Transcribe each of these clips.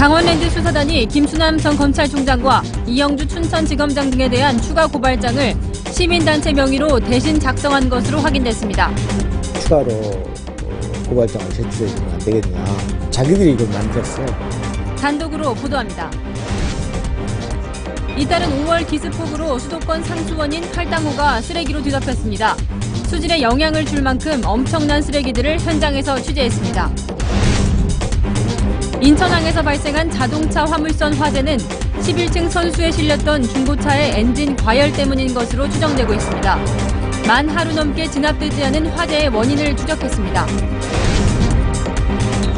강원랜드 수사단이 김수남 전 검찰총장과 이영주 춘천지검장 등에 대한 추가 고발장을 시민단체 명의로 대신 작성한 것으로 확인됐습니다. 추가로 고발장을 제출해주면 안 되겠냐. 자기들이 이걸 만들었어. 단독으로 보도합니다. 이따른 5월 기습폭우로 수도권 상수원인 팔당호가 쓰레기로 뒤덮였습니다. 수질에 영향을 줄 만큼 엄청난 쓰레기들을 현장에서 취재했습니다. 인천항에서 발생한 자동차 화물선 화재는 11층 선수에 실렸던 중고차의 엔진 과열 때문인 것으로 추정되고 있습니다. 만 하루 넘게 진압되지 않은 화재의 원인을 추적했습니다.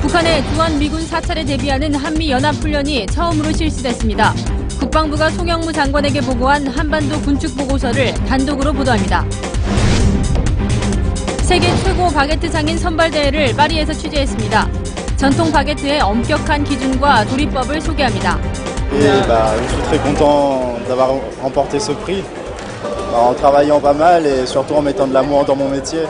북한의 주한미군 사찰에 대비하는 한미연합훈련이 처음으로 실시됐습니다. 국방부가 송영무 장관에게 보고한 한반도 군축 보고서를 단독으로 보도합니다. 세계 최고 바게트 장인 선발대회를 파리에서 취재했습니다. 전통 바게트의 엄격한 기준과 조리법을 소개합니다. Je suis très content d'avoir remporté ce prix en travaillant pas mal et surtout en mettant de l'amour dans mon métier.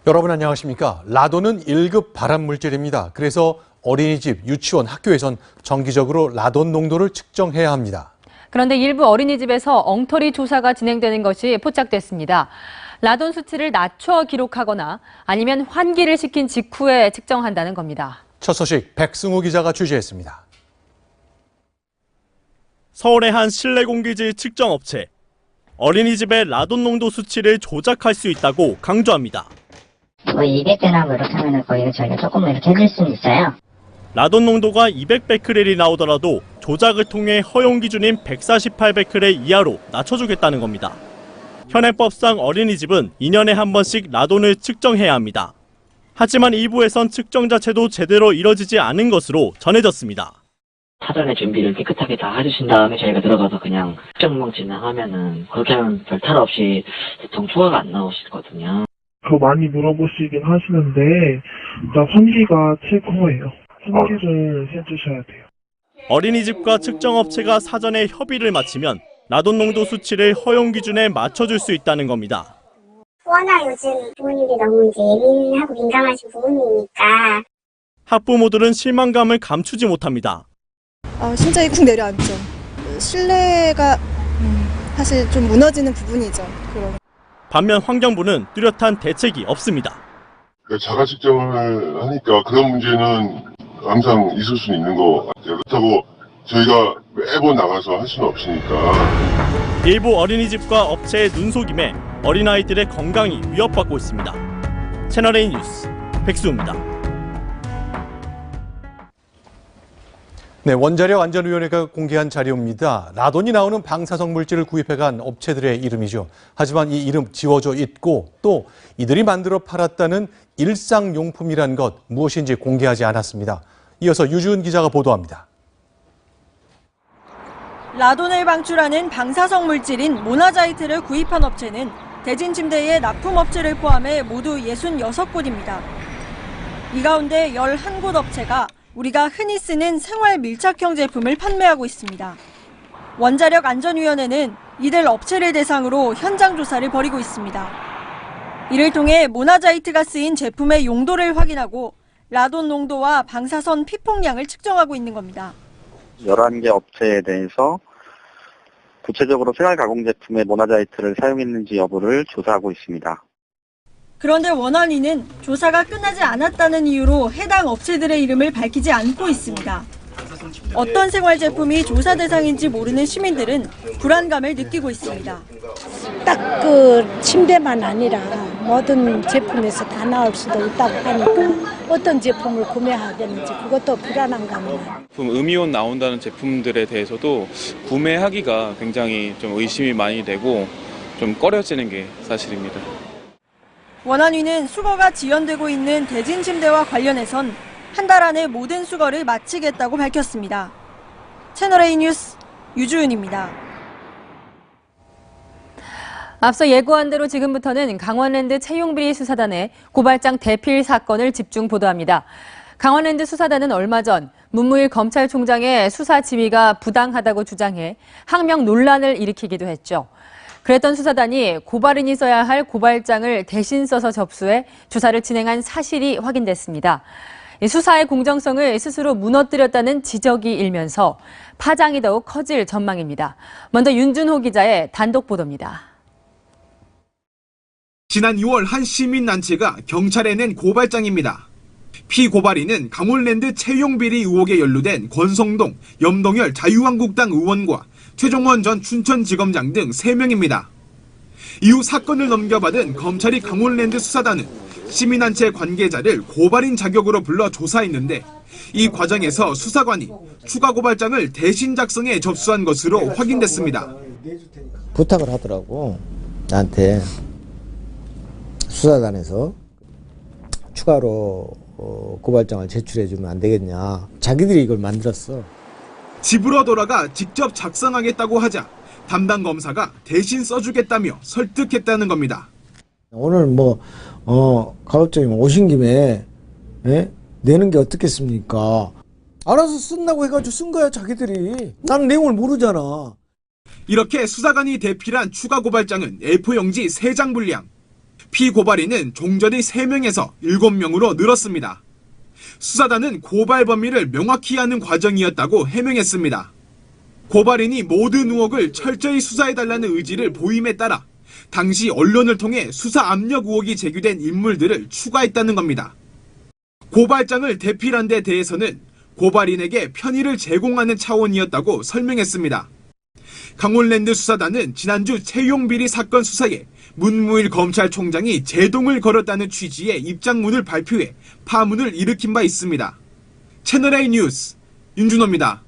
여러분 안녕하십니까? 라돈은 1급 발암물질입니다. 그래서 어린이집, 유치원, 학교에선 정기적으로 라돈 농도를 측정해야 합니다. 그런데 일부 어린이집에서 엉터리 조사가 진행되는 것이 포착됐습니다. 라돈 수치를 낮춰 기록하거나 아니면 환기를 시킨 직후에 측정한다는 겁니다. 첫 소식 백승우 기자가 취재했습니다. 서울의 한 실내 공기질 측정 업체. 어린이집의 라돈 농도 수치를 조작할 수 있다고 강조합니다. 거의 200배나 이렇게 하면 거의 저희가 조금 이렇게 해줄 수는 있어요. 라돈 농도가 200베크렐이 나오더라도 조작을 통해 허용 기준인 148베크렐 이하로 낮춰주겠다는 겁니다. 현행법상 어린이집은 2년에 한 번씩 라돈을 측정해야 합니다. 하지만 일부에선 측정 자체도 제대로 이뤄지지 않은 것으로 전해졌습니다. 사전에 준비를 깨끗하게 다 해주신 다음에 저희가 들어가서 그냥 측정만 진행하면은 그렇게 하면 별 탈 없이 보통 초과가 안 나오시거든요. 더 많이 물어보시긴 하시는데 일단 환기가 최고예요. 환기를 해주셔야 돼요. 어린이집과 측정업체가 사전에 협의를 마치면 라돈 농도 수치를 허용 기준에 맞춰줄 수 있다는 겁니다. 워낙 요즘 부모님들이 너무 이제 예민하고 민감하신 부모님이니까 학부모들은 실망감을 감추지 못합니다. 심장이 쿵 내려앉죠. 신뢰가 사실 좀 무너지는 부분이죠. 반면 환경부는 뚜렷한 대책이 없습니다. 자가 측정을 하니까 그런 문제는 항상 있을 수 있는 것 같아요. 그렇다고 저희가 매번 나가서 할 수는 없으니까. 일부 어린이집과 업체의 눈속임에 어린아이들의 건강이 위협받고 있습니다. 채널A 뉴스 백수입니다. 네, 원자력 안전위원회가 공개한 자료입니다. 라돈이 나오는 방사성 물질을 구입해간 업체들의 이름이죠. 하지만 이 이름 지워져 있고 또 이들이 만들어 팔았다는 일상용품이란 것 무엇인지 공개하지 않았습니다. 이어서 유주은 기자가 보도합니다. 라돈을 방출하는 방사성 물질인 모나자이트를 구입한 업체는 대진침대의 납품업체를 포함해 모두 66곳입니다. 이 가운데 11곳 업체가 우리가 흔히 쓰는 생활 밀착형 제품을 판매하고 있습니다. 원자력 안전위원회는 이들 업체를 대상으로 현장 조사를 벌이고 있습니다. 이를 통해 모나자이트가 쓰인 제품의 용도를 확인하고 라돈 농도와 방사선 피폭량을 측정하고 있는 겁니다. 11개 업체에 대해서 구체적으로 생활가공제품의 모나자이트를 사용했는지 여부를 조사하고 있습니다. 그런데 원안위는 조사가 끝나지 않았다는 이유로 해당 업체들의 이름을 밝히지 않고 있습니다. 어떤 생활제품이 조사 대상인지 모르는 시민들은 불안감을 느끼고 있습니다. 딱 그 침대만 아니라 모든 제품에서 다 나올 수도 있다고 하니까 어떤 제품을 구매하겠는지 그것도 불안한 감이에요. 음이온 나온다는 제품들에 대해서도 구매하기가 굉장히 좀 의심이 많이 되고 좀 꺼려지는 게 사실입니다. 원안위는 수거가 지연되고 있는 대진침대와 관련해선 한 달 안에 모든 수거를 마치겠다고 밝혔습니다. 채널A 뉴스 유주은입니다. 앞서 예고한 대로 지금부터는 강원랜드 채용비리 수사단의 고발장 대필 사건을 집중 보도합니다. 강원랜드 수사단은 얼마 전 문무일 검찰총장의 수사 지휘가 부당하다고 주장해 항명 논란을 일으키기도 했죠. 그랬던 수사단이 고발인이 써야 할 고발장을 대신 써서 접수해 조사를 진행한 사실이 확인됐습니다. 수사의 공정성을 스스로 무너뜨렸다는 지적이 일면서 파장이 더욱 커질 전망입니다. 먼저 윤준호 기자의 단독 보도입니다. 지난 6월 한 시민단체가 경찰에 낸 고발장입니다. 피고발인은 강원랜드 채용비리 의혹에 연루된 권성동, 염동열 자유한국당 의원과 최종원 전 춘천지검장 등 3명입니다. 이후 사건을 넘겨받은 검찰이 강원랜드 수사단은 시민단체 관계자를 고발인 자격으로 불러 조사했는데 이 과정에서 수사관이 추가 고발장을 대신 작성해 접수한 것으로 확인됐습니다. 부탁을 하더라고. 나한테 수사단에서 추가로 고발장을 제출해주면 안 되겠냐. 자기들이 이걸 만들었어. 집으로 돌아가 직접 작성하겠다고 하자 담당 검사가 대신 써주겠다며 설득했다는 겁니다. 오늘 가급적이면 오신 김에 내는 게 어떻겠습니까? 알아서 쓴다고 해가지고 쓴 거야 자기들이. 나는 내용을 모르잖아. 이렇게 수사관이 대필한 추가 고발장은 A4용지 3장 분량. 피고발인은 종전이 3명에서 7명으로 늘었습니다. 수사단은 고발 범위를 명확히 하는 과정이었다고 해명했습니다. 고발인이 모든 의혹을 철저히 수사해달라는 의지를 보임에 따라 당시 언론을 통해 수사 압력 의혹이 제기된 인물들을 추가했다는 겁니다. 고발장을 대필한 데 대해서는 고발인에게 편의를 제공하는 차원이었다고 설명했습니다. 강원랜드 수사단은 지난주 채용비리 사건 수사에 문무일 검찰총장이 제동을 걸었다는 취지의 입장문을 발표해 파문을 일으킨 바 있습니다. 채널A 뉴스 윤준호입니다.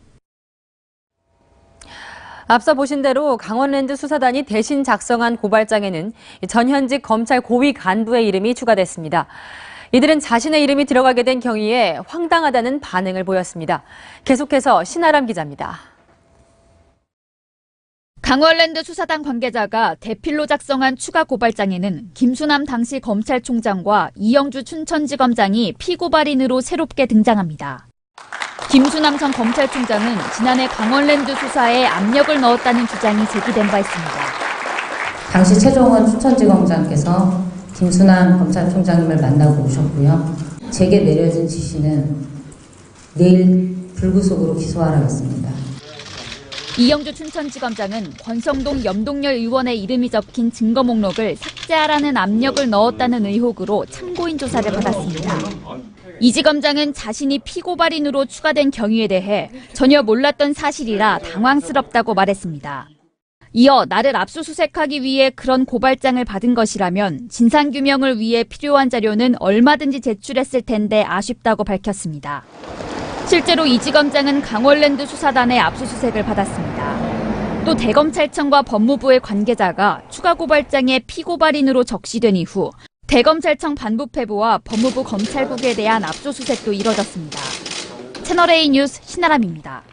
앞서 보신 대로 강원랜드 수사단이 대신 작성한 고발장에는 전현직 검찰 고위 간부의 이름이 추가됐습니다. 이들은 자신의 이름이 들어가게 된 경위에 황당하다는 반응을 보였습니다. 계속해서 신아람 기자입니다. 강원랜드 수사단 관계자가 대필로 작성한 추가 고발장에는 김수남 당시 검찰총장과 이영주 춘천지검장이 피고발인으로 새롭게 등장합니다. 김수남 전 검찰총장은 지난해 강원랜드 수사에 압력을 넣었다는 주장이 제기된 바 있습니다. 당시 최종원 춘천지검장께서 김수남 검찰총장님을 만나고 오셨고요. 제게 내려진 지시는 내일 불구속으로 기소하라고 했습니다. 이영주 춘천지검장은 권성동 염동열 의원의 이름이 적힌 증거 목록을 삭제하라는 압력을 넣었다는 의혹으로 참고인 조사를 받았습니다. 이 지검장은 자신이 피고발인으로 추가된 경위에 대해 전혀 몰랐던 사실이라 당황스럽다고 말했습니다. 이어 나를 압수수색하기 위해 그런 고발장을 받은 것이라면 진상규명을 위해 필요한 자료는 얼마든지 제출했을 텐데 아쉽다고 밝혔습니다. 실제로 이 지검장은 강원랜드 수사단의 압수수색을 받았습니다. 또 대검찰청과 법무부의 관계자가 추가 고발장에 피고발인으로 적시된 이후 대검찰청 반부패부와 법무부 검찰국에 대한 압수수색도 이뤄졌습니다. 채널A 뉴스 신아람입니다.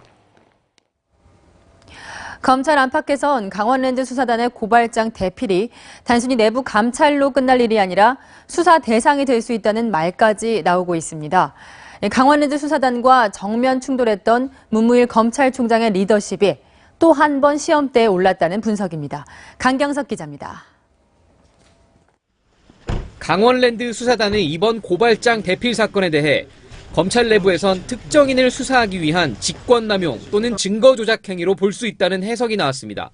검찰 안팎에선 강원랜드 수사단의 고발장 대필이 단순히 내부 감찰로 끝날 일이 아니라 수사 대상이 될 수 있다는 말까지 나오고 있습니다. 강원랜드 수사단과 정면 충돌했던 문무일 검찰총장의 리더십이 또 한 번 시험대에 올랐다는 분석입니다. 강경석 기자입니다. 강원랜드 수사단의 이번 고발장 대필 사건에 대해 검찰 내부에선 특정인을 수사하기 위한 직권남용 또는 증거 조작 행위로 볼 수 있다는 해석이 나왔습니다.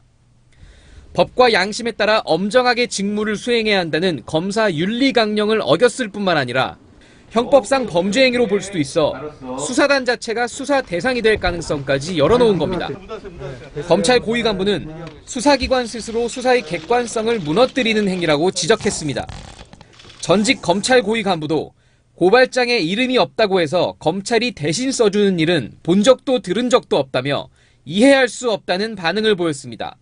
법과 양심에 따라 엄정하게 직무를 수행해야 한다는 검사 윤리 강령을 어겼을 뿐만 아니라 형법상 범죄 행위로 볼 수도 있어 수사단 자체가 수사 대상이 될 가능성까지 열어놓은 겁니다. 검찰 고위 간부는 수사기관 스스로 수사의 객관성을 무너뜨리는 행위라고 지적했습니다. 전직 검찰 고위 간부도 고발장에 이름이 없다고 해서 검찰이 대신 써주는 일은 본 적도 들은 적도 없다며 이해할 수 없다는 반응을 보였습니다.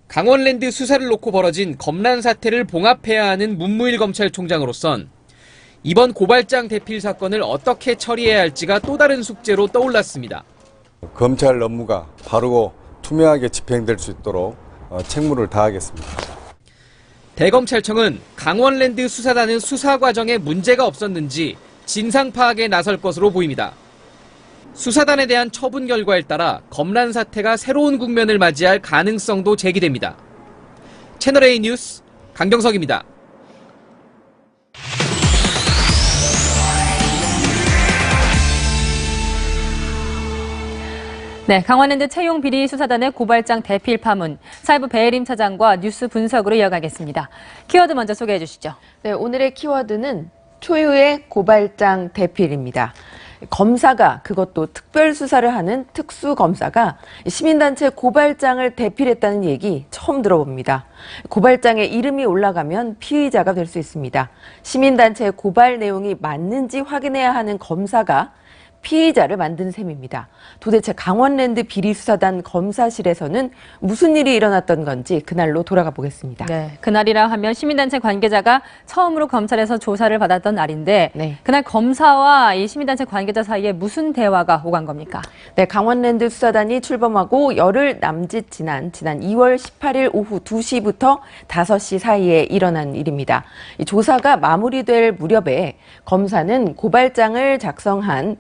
강원랜드 수사를 놓고 벌어진 검란 사태를 봉합해야 하는 문무일 검찰총장으로선 이번 고발장 대필 사건을 어떻게 처리해야 할지가 또 다른 숙제로 떠올랐습니다. 검찰 업무가 바르고 투명하게 집행될 수 있도록 책무를 다하겠습니다. 대검찰청은 강원랜드 수사단은 수사 과정에 문제가 없었는지 진상 파악에 나설 것으로 보입니다. 수사단에 대한 처분 결과에 따라 검란 사태가 새로운 국면을 맞이할 가능성도 제기됩니다. 채널A 뉴스 강병석입니다. 네, 강원랜드 채용 비리 수사단의 고발장 대필 파문, 사회부 배혜림 차장과 뉴스 분석으로 이어가겠습니다. 키워드 먼저 소개해 주시죠. 네, 오늘의 키워드는 초유의 고발장 대필입니다. 검사가, 그것도 특별수사를 하는 특수검사가 시민단체 고발장을 대필했다는 얘기 처음 들어봅니다. 고발장에 이름이 올라가면 피의자가 될 수 있습니다. 시민단체의 고발 내용이 맞는지 확인해야 하는 검사가 피의자를 만든 셈입니다. 도대체 강원랜드 비리수사단 검사실에서는 무슨 일이 일어났던 건지 그날로 돌아가 보겠습니다. 네, 그날이라 하면 시민단체 관계자가 처음으로 검찰에서 조사를 받았던 날인데 네. 그날 검사와 이 시민단체 관계자 사이에 무슨 대화가 오간 겁니까? 네, 강원랜드 수사단이 출범하고 열흘 남짓 지난 2월 18일 오후 2시부터 5시 사이에 일어난 일입니다. 이 조사가 마무리될 무렵에 검사는 고발장을 작성한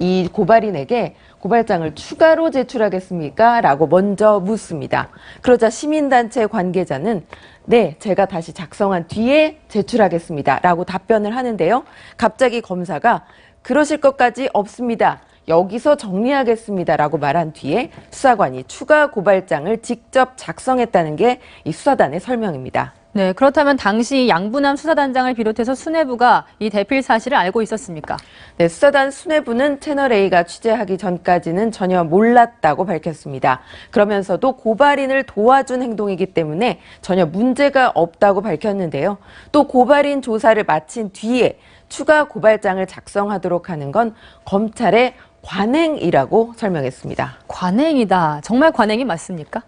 이 고발인에게 고발장을 추가로 제출하겠습니까? 라고 먼저 묻습니다. 그러자 시민단체 관계자는 네, 제가 다시 작성한 뒤에 제출하겠습니다. 라고 답변을 하는데요. 갑자기 검사가 그러실 것까지 없습니다. 여기서 정리하겠습니다. 라고 말한 뒤에 수사관이 추가 고발장을 직접 작성했다는 게 이 수사단의 설명입니다. 네, 그렇다면 당시 양부남 수사단장을 비롯해서 수뇌부가 이 대필 사실을 알고 있었습니까? 네, 수사단 수뇌부는 채널A가 취재하기 전까지는 전혀 몰랐다고 밝혔습니다. 그러면서도 고발인을 도와준 행동이기 때문에 전혀 문제가 없다고 밝혔는데요. 또 고발인 조사를 마친 뒤에 추가 고발장을 작성하도록 하는 건 검찰의 관행이라고 설명했습니다. 관행이다. 정말 관행이 맞습니까?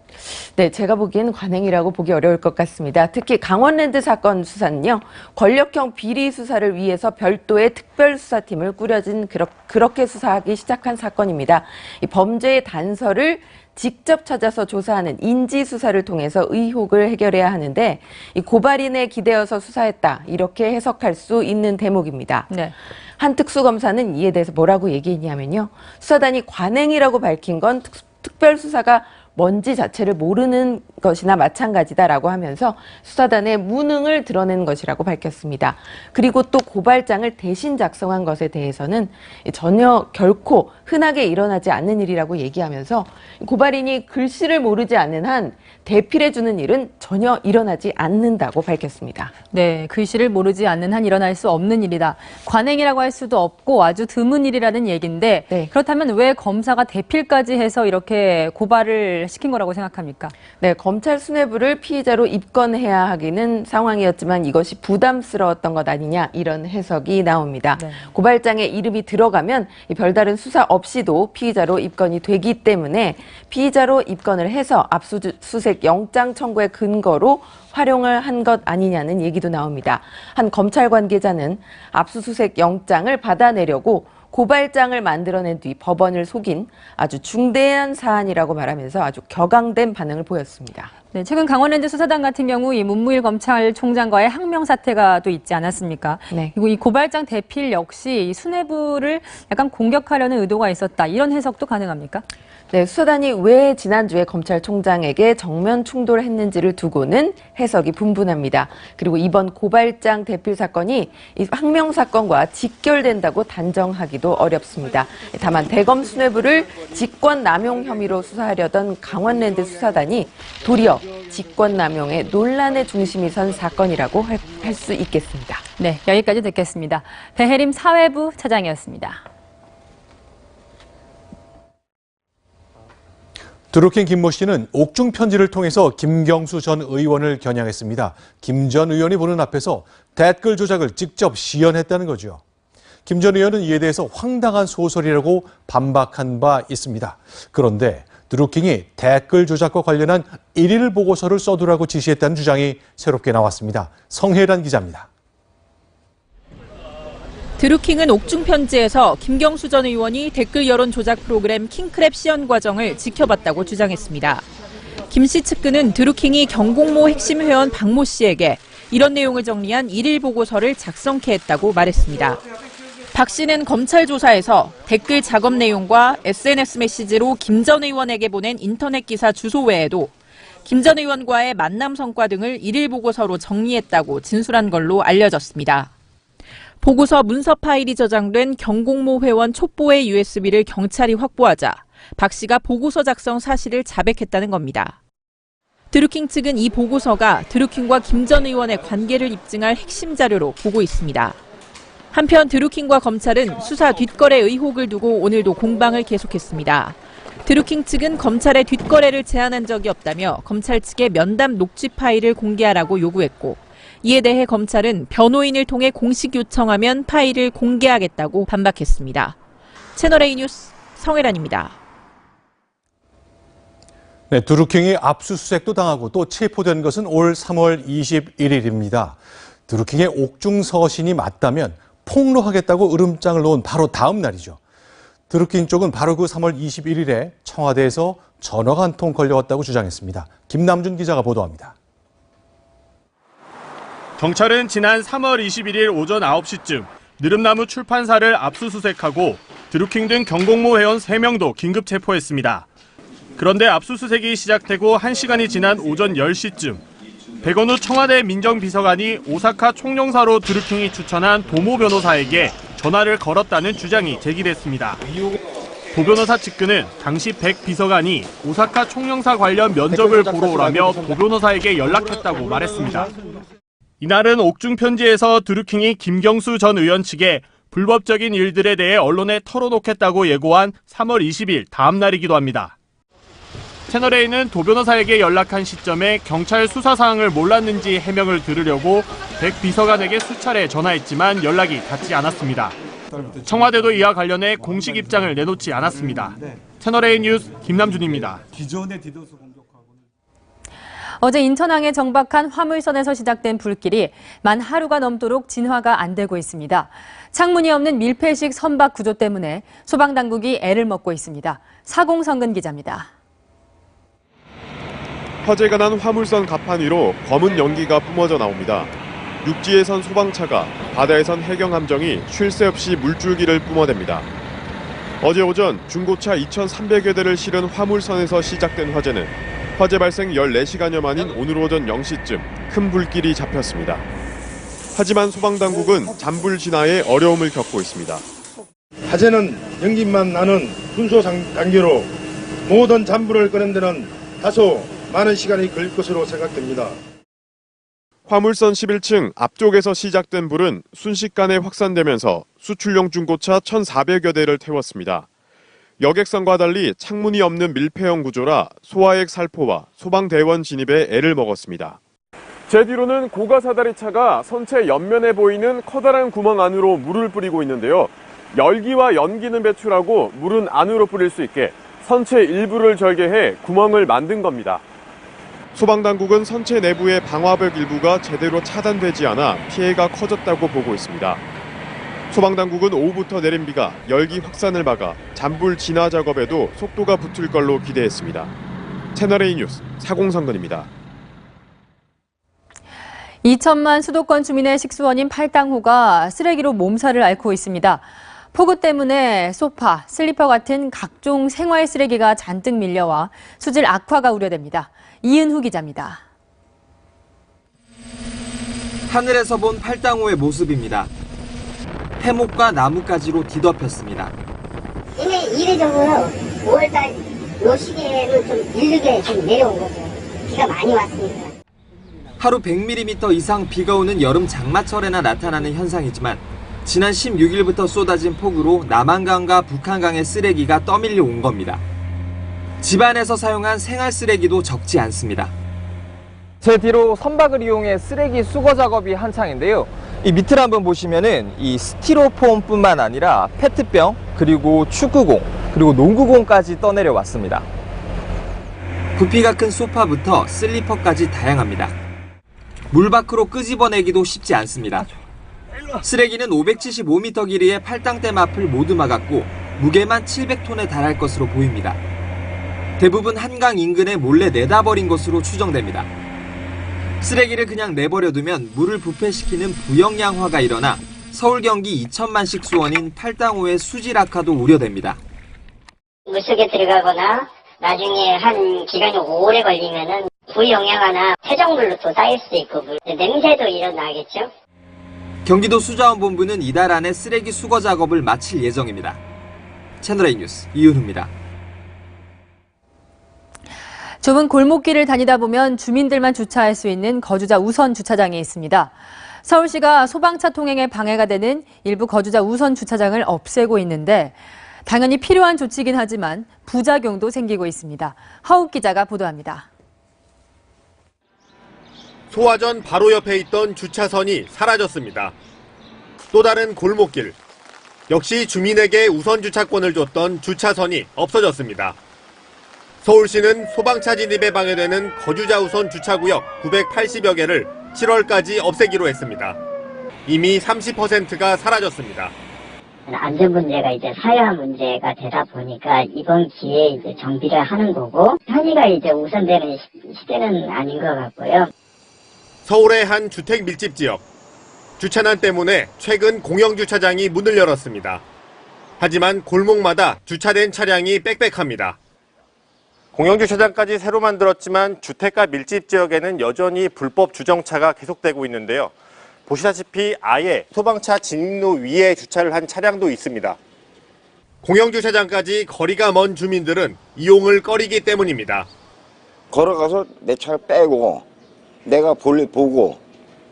네, 제가 보기엔 관행이라고 보기 어려울 것 같습니다. 특히 강원랜드 사건 수사는요, 권력형 비리 수사를 위해서 별도의 특별수사팀을 꾸려진 그렇게 수사하기 시작한 사건입니다. 이 범죄의 단서를 직접 찾아서 조사하는 인지수사를 통해서 의혹을 해결해야 하는데 이 고발인에 기대어서 수사했다 이렇게 해석할 수 있는 대목입니다. 네. 한 특수검사는 이에 대해서 뭐라고 얘기했냐면요. 수사단이 관행이라고 밝힌 건 특별수사가 뭔지 자체를 모르는 것이나 마찬가지다라고 하면서 수사단의 무능을 드러낸 것이라고 밝혔습니다. 그리고 또 고발장을 대신 작성한 것에 대해서는 전혀 결코 흔하게 일어나지 않는 일이라고 얘기하면서 고발인이 글씨를 모르지 않는 한 대필해주는 일은 전혀 일어나지 않는다고 밝혔습니다. 네, 글씨를 모르지 않는 한 일어날 수 없는 일이다. 관행이라고 할 수도 없고 아주 드문 일이라는 얘기인데 네. 그렇다면 왜 검사가 대필까지 해서 이렇게 고발을 시킨 거라고 생각합니까? 네, 검찰 수뇌부를 피의자로 입건해야 하기는 상황이었지만 이것이 부담스러웠던 것 아니냐 이런 해석이 나옵니다. 네. 고발장에 이름이 들어가면 별다른 수사 없이도 피의자로 입건이 되기 때문에 피의자로 입건을 해서 압수수색 영장 청구의 근거로 활용을 한 것 아니냐는 얘기도 나옵니다. 한 검찰 관계자는 압수수색 영장을 받아내려고 고발장을 만들어낸 뒤 법원을 속인 아주 중대한 사안이라고 말하면서 아주 격앙된 반응을 보였습니다. 네, 최근 강원랜드 수사단 같은 경우 이 문무일 검찰총장과의 항명 사태가 또 있지 않았습니까? 네. 그리고 이 고발장 대필 역시 이 수뇌부를 약간 공격하려는 의도가 있었다. 이런 해석도 가능합니까? 네, 수사단이 왜 지난주에 검찰총장에게 정면 충돌했는지를 두고는 해석이 분분합니다. 그리고 이번 고발장 대필 사건이 이 항명 사건과 직결된다고 단정하기도 어렵습니다. 다만 대검 수뇌부를 직권 남용 혐의로 수사하려던 강원랜드 수사단이 도리어 직권남용의 논란의 중심이 선 사건이라고 할 수 있겠습니다. 네, 여기까지 듣겠습니다. 배혜림 사회부 차장이었습니다. 드루킹 김모 씨는 옥중 편지를 통해서 김경수 전 의원을 겨냥했습니다. 김 전 의원이 보는 앞에서 댓글 조작을 직접 시연했다는 거죠. 김 전 의원은 이에 대해서 황당한 소설이라고 반박한 바 있습니다. 그런데 드루킹이 댓글 조작과 관련한 1일 보고서를 써두라고 지시했다는 주장이 새롭게 나왔습니다. 성혜란 기자입니다. 드루킹은 옥중 편지에서 김경수 전 의원이 댓글 여론 조작 프로그램 킹크랩 시연 과정을 지켜봤다고 주장했습니다. 김 씨 측근은 드루킹이 경공모 핵심 회원 박모 씨에게 이런 내용을 정리한 1일 보고서를 작성케 했다고 말했습니다. 박 씨는 검찰 조사에서 댓글 작업 내용과 SNS 메시지로 김 전 의원에게 보낸 인터넷 기사 주소 외에도 김 전 의원과의 만남 성과 등을 1일 보고서로 정리했다고 진술한 걸로 알려졌습니다. 보고서 문서 파일이 저장된 경공모 회원 촉보의 USB를 경찰이 확보하자 박 씨가 보고서 작성 사실을 자백했다는 겁니다. 드루킹 측은 이 보고서가 드루킹과 김 전 의원의 관계를 입증할 핵심 자료로 보고 있습니다. 한편 드루킹과 검찰은 수사 뒷거래 의혹을 두고 오늘도 공방을 계속했습니다. 드루킹 측은 검찰의 뒷거래를 제안한 적이 없다며 검찰 측의 면담 녹취 파일을 공개하라고 요구했고, 이에 대해 검찰은 변호인을 통해 공식 요청하면 파일을 공개하겠다고 반박했습니다. 채널A 뉴스 성혜란입니다. 네, 드루킹이 압수수색도 당하고 또 체포된 것은 올 3월 21일입니다. 드루킹의 옥중 서신이 맞다면 폭로하겠다고 으름장을 놓은 바로 다음 날이죠. 드루킹 쪽은 바로 그 3월 21일에 청와대에서 전화가 한 통 걸려왔다고 주장했습니다. 김남준 기자가 보도합니다. 경찰은 지난 3월 21일 오전 9시쯤 느릅나무 출판사를 압수수색하고 드루킹 등 경공모 회원 3명도 긴급 체포했습니다. 그런데 압수수색이 시작되고 1시간이 지난 오전 10시쯤 백원우 청와대 민정비서관이 오사카 총영사로 드루킹이 추천한 도모 변호사에게 전화를 걸었다는 주장이 제기됐습니다. 도 변호사 측근은 당시 백 비서관이 오사카 총영사 관련 면접을 보러 오라며 도 변호사에게 연락했다고 말했습니다. 이날은 옥중 편지에서 드루킹이 김경수 전 의원 측에 불법적인 일들에 대해 언론에 털어놓겠다고 예고한 3월 20일 다음 날이기도 합니다. 채널A는 도 변호사에게 연락한 시점에 경찰 수사 사항을 몰랐는지 해명을 들으려고 백 비서관에게 수차례 전화했지만 연락이 닿지 않았습니다. 청와대도 이와 관련해 공식 입장을 내놓지 않았습니다. 채널A 뉴스 김남준입니다. 어제 인천항에 정박한 화물선에서 시작된 불길이 만 하루가 넘도록 진화가 안 되고 있습니다. 창문이 없는 밀폐식 선박 구조 때문에 소방당국이 애를 먹고 있습니다. 사공성근 기자입니다. 화재가 난 화물선 갑판 위로 검은 연기가 뿜어져 나옵니다. 육지에선 소방차가, 바다에선 해경함정이 쉴 새 없이 물줄기를 뿜어댑니다. 어제 오전 중고차 2,300여 대를 실은 화물선에서 시작된 화재는 화재 발생 14시간여 만인 오늘 오전 0시쯤 큰 불길이 잡혔습니다. 하지만 소방당국은 잔불 진화에 어려움을 겪고 있습니다. 화재는 연기만 나는 군소 단계로 모든 잔불을 끄는 데는 다소 많은 시간이 걸릴 것으로 생각됩니다. 화물선 11층 앞쪽에서 시작된 불은 순식간에 확산되면서 수출용 중고차 1,400여 대를 태웠습니다. 여객선과 달리 창문이 없는 밀폐형 구조라 소화액 살포와 소방대원 진입에 애를 먹었습니다. 제 뒤로는 고가사다리차가 선체 옆면에 보이는 커다란 구멍 안으로 물을 뿌리고 있는데요. 열기와 연기는 배출하고 물은 안으로 뿌릴 수 있게 선체 일부를 절개해 구멍을 만든 겁니다. 소방당국은 선체 내부의 방화벽 일부가 제대로 차단되지 않아 피해가 커졌다고 보고 있습니다. 소방당국은 오후부터 내린 비가 열기 확산을 막아 잔불 진화 작업에도 속도가 붙을 걸로 기대했습니다. 채널A 뉴스 사공성근입니다. 2천만 수도권 주민의 식수원인 팔당호가 쓰레기로 몸살을 앓고 있습니다. 폭우 때문에 소파, 슬리퍼 같은 각종 생활 쓰레기가 잔뜩 밀려와 수질 악화가 우려됩니다. 이은후 기자입니다. 하늘에서 본 팔당호의 모습입니다. 해목과 나뭇가지로 뒤덮였습니다. 이미 이례적으로 5월달 요 시기에는 좀 일르게 좀 내려온 거죠. 비가 많이 왔습니다. 하루 100mm 이상 비가 오는 여름 장마철에나 나타나는 현상이지만 지난 16일부터 쏟아진 폭우로 남한강과 북한강의 쓰레기가 떠밀려 온 겁니다. 집안에서 사용한 생활 쓰레기도 적지 않습니다. 제 뒤로 선박을 이용해 쓰레기 수거 작업이 한창인데요. 이 밑을 한번 보시면은 이 스티로폼뿐만 아니라 페트병, 그리고 축구공, 그리고 농구공까지 떠내려 왔습니다. 부피가 큰 소파부터 슬리퍼까지 다양합니다. 물 밖으로 끄집어내기도 쉽지 않습니다. 쓰레기는 575m 길이의 팔당댐 앞을 모두 막았고 무게만 700톤에 달할 것으로 보입니다. 대부분 한강 인근에 몰래 내다버린 것으로 추정됩니다. 쓰레기를 그냥 내버려두면 물을 부패시키는 부영양화가 일어나 서울 경기 2천만씩 수원인 팔당호의 수질 악화도 우려됩니다. 물속에 들어가거나 나중에 한 기간이 오래 걸리면은 부영양화나 퇴적물로 또 쌓일 수도 있고 냄새도 일어나겠죠. 경기도 수자원본부는 이달 안에 쓰레기 수거 작업을 마칠 예정입니다. 채널A 뉴스 이윤우입니다. 좁은 골목길을 다니다 보면 주민들만 주차할 수 있는 거주자 우선 주차장이 있습니다. 서울시가 소방차 통행에 방해가 되는 일부 거주자 우선 주차장을 없애고 있는데 당연히 필요한 조치이긴 하지만 부작용도 생기고 있습니다. 하욱 기자가 보도합니다. 소화전 바로 옆에 있던 주차선이 사라졌습니다. 또 다른 골목길. 역시 주민에게 우선 주차권을 줬던 주차선이 없어졌습니다. 서울시는 소방차 진입에 방해되는 거주자 우선 주차구역 980여 개를 7월까지 없애기로 했습니다. 이미 30%가 사라졌습니다. 안전 문제가 이제 사회화 문제가 되다 보니까 이번 기회에 이제 정비를 하는 거고 편의가 이제 우선되는 시대는 아닌 것 같고요. 서울의 한 주택 밀집 지역. 주차난 때문에 최근 공영주차장이 문을 열었습니다. 하지만 골목마다 주차된 차량이 빽빽합니다. 공영주차장까지 새로 만들었지만 주택가 밀집 지역에는 여전히 불법 주정차가 계속되고 있는데요. 보시다시피 아예 소방차 진입로 위에 주차를 한 차량도 있습니다. 공영주차장까지 거리가 먼 주민들은 이용을 꺼리기 때문입니다. 걸어가서 내 차를 빼고 내가 볼일 보고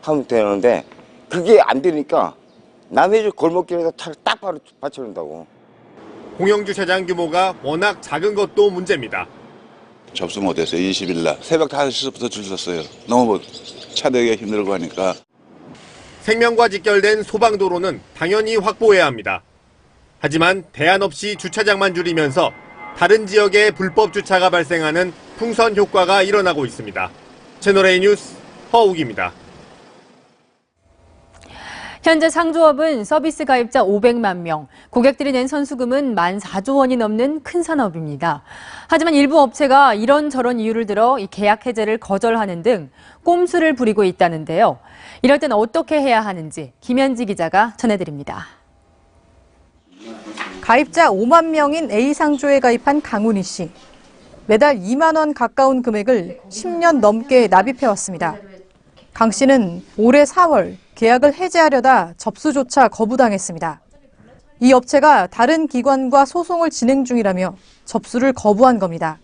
하면 되는데 그게 안 되니까 남의 집 골목길에서 차를 딱 바로 받쳐놓는다고. 공영주차장 규모가 워낙 작은 것도 문제입니다. 접수 못했어요. 20일 날 새벽 5시부터 줄 섰어요. 너무 차 대기가 힘들고 하니까. 생명과 직결된 소방도로는 당연히 확보해야 합니다. 하지만 대안 없이 주차장만 줄이면서 다른 지역에 불법 주차가 발생하는 풍선 효과가 일어나고 있습니다. 채널A 뉴스 허욱입니다. 현재 상조업은 서비스 가입자 500만 명, 고객들이 낸 선수금은 14,000조 원이 넘는 큰 산업입니다. 하지만 일부 업체가 이런저런 이유를 들어 이 계약 해제를 거절하는 등 꼼수를 부리고 있다는데요. 이럴 땐 어떻게 해야 하는지 김현지 기자가 전해드립니다. 가입자 5만 명인 A상조에 가입한 강훈희 씨. 매달 2만 원 가까운 금액을 10년 넘게 납입해왔습니다. 강 씨는 올해 4월 계약을 해지하려다 접수조차 거부당했습니다. 이 업체가 다른 기관과 소송을 진행 중이라며 접수를 거부한 겁니다.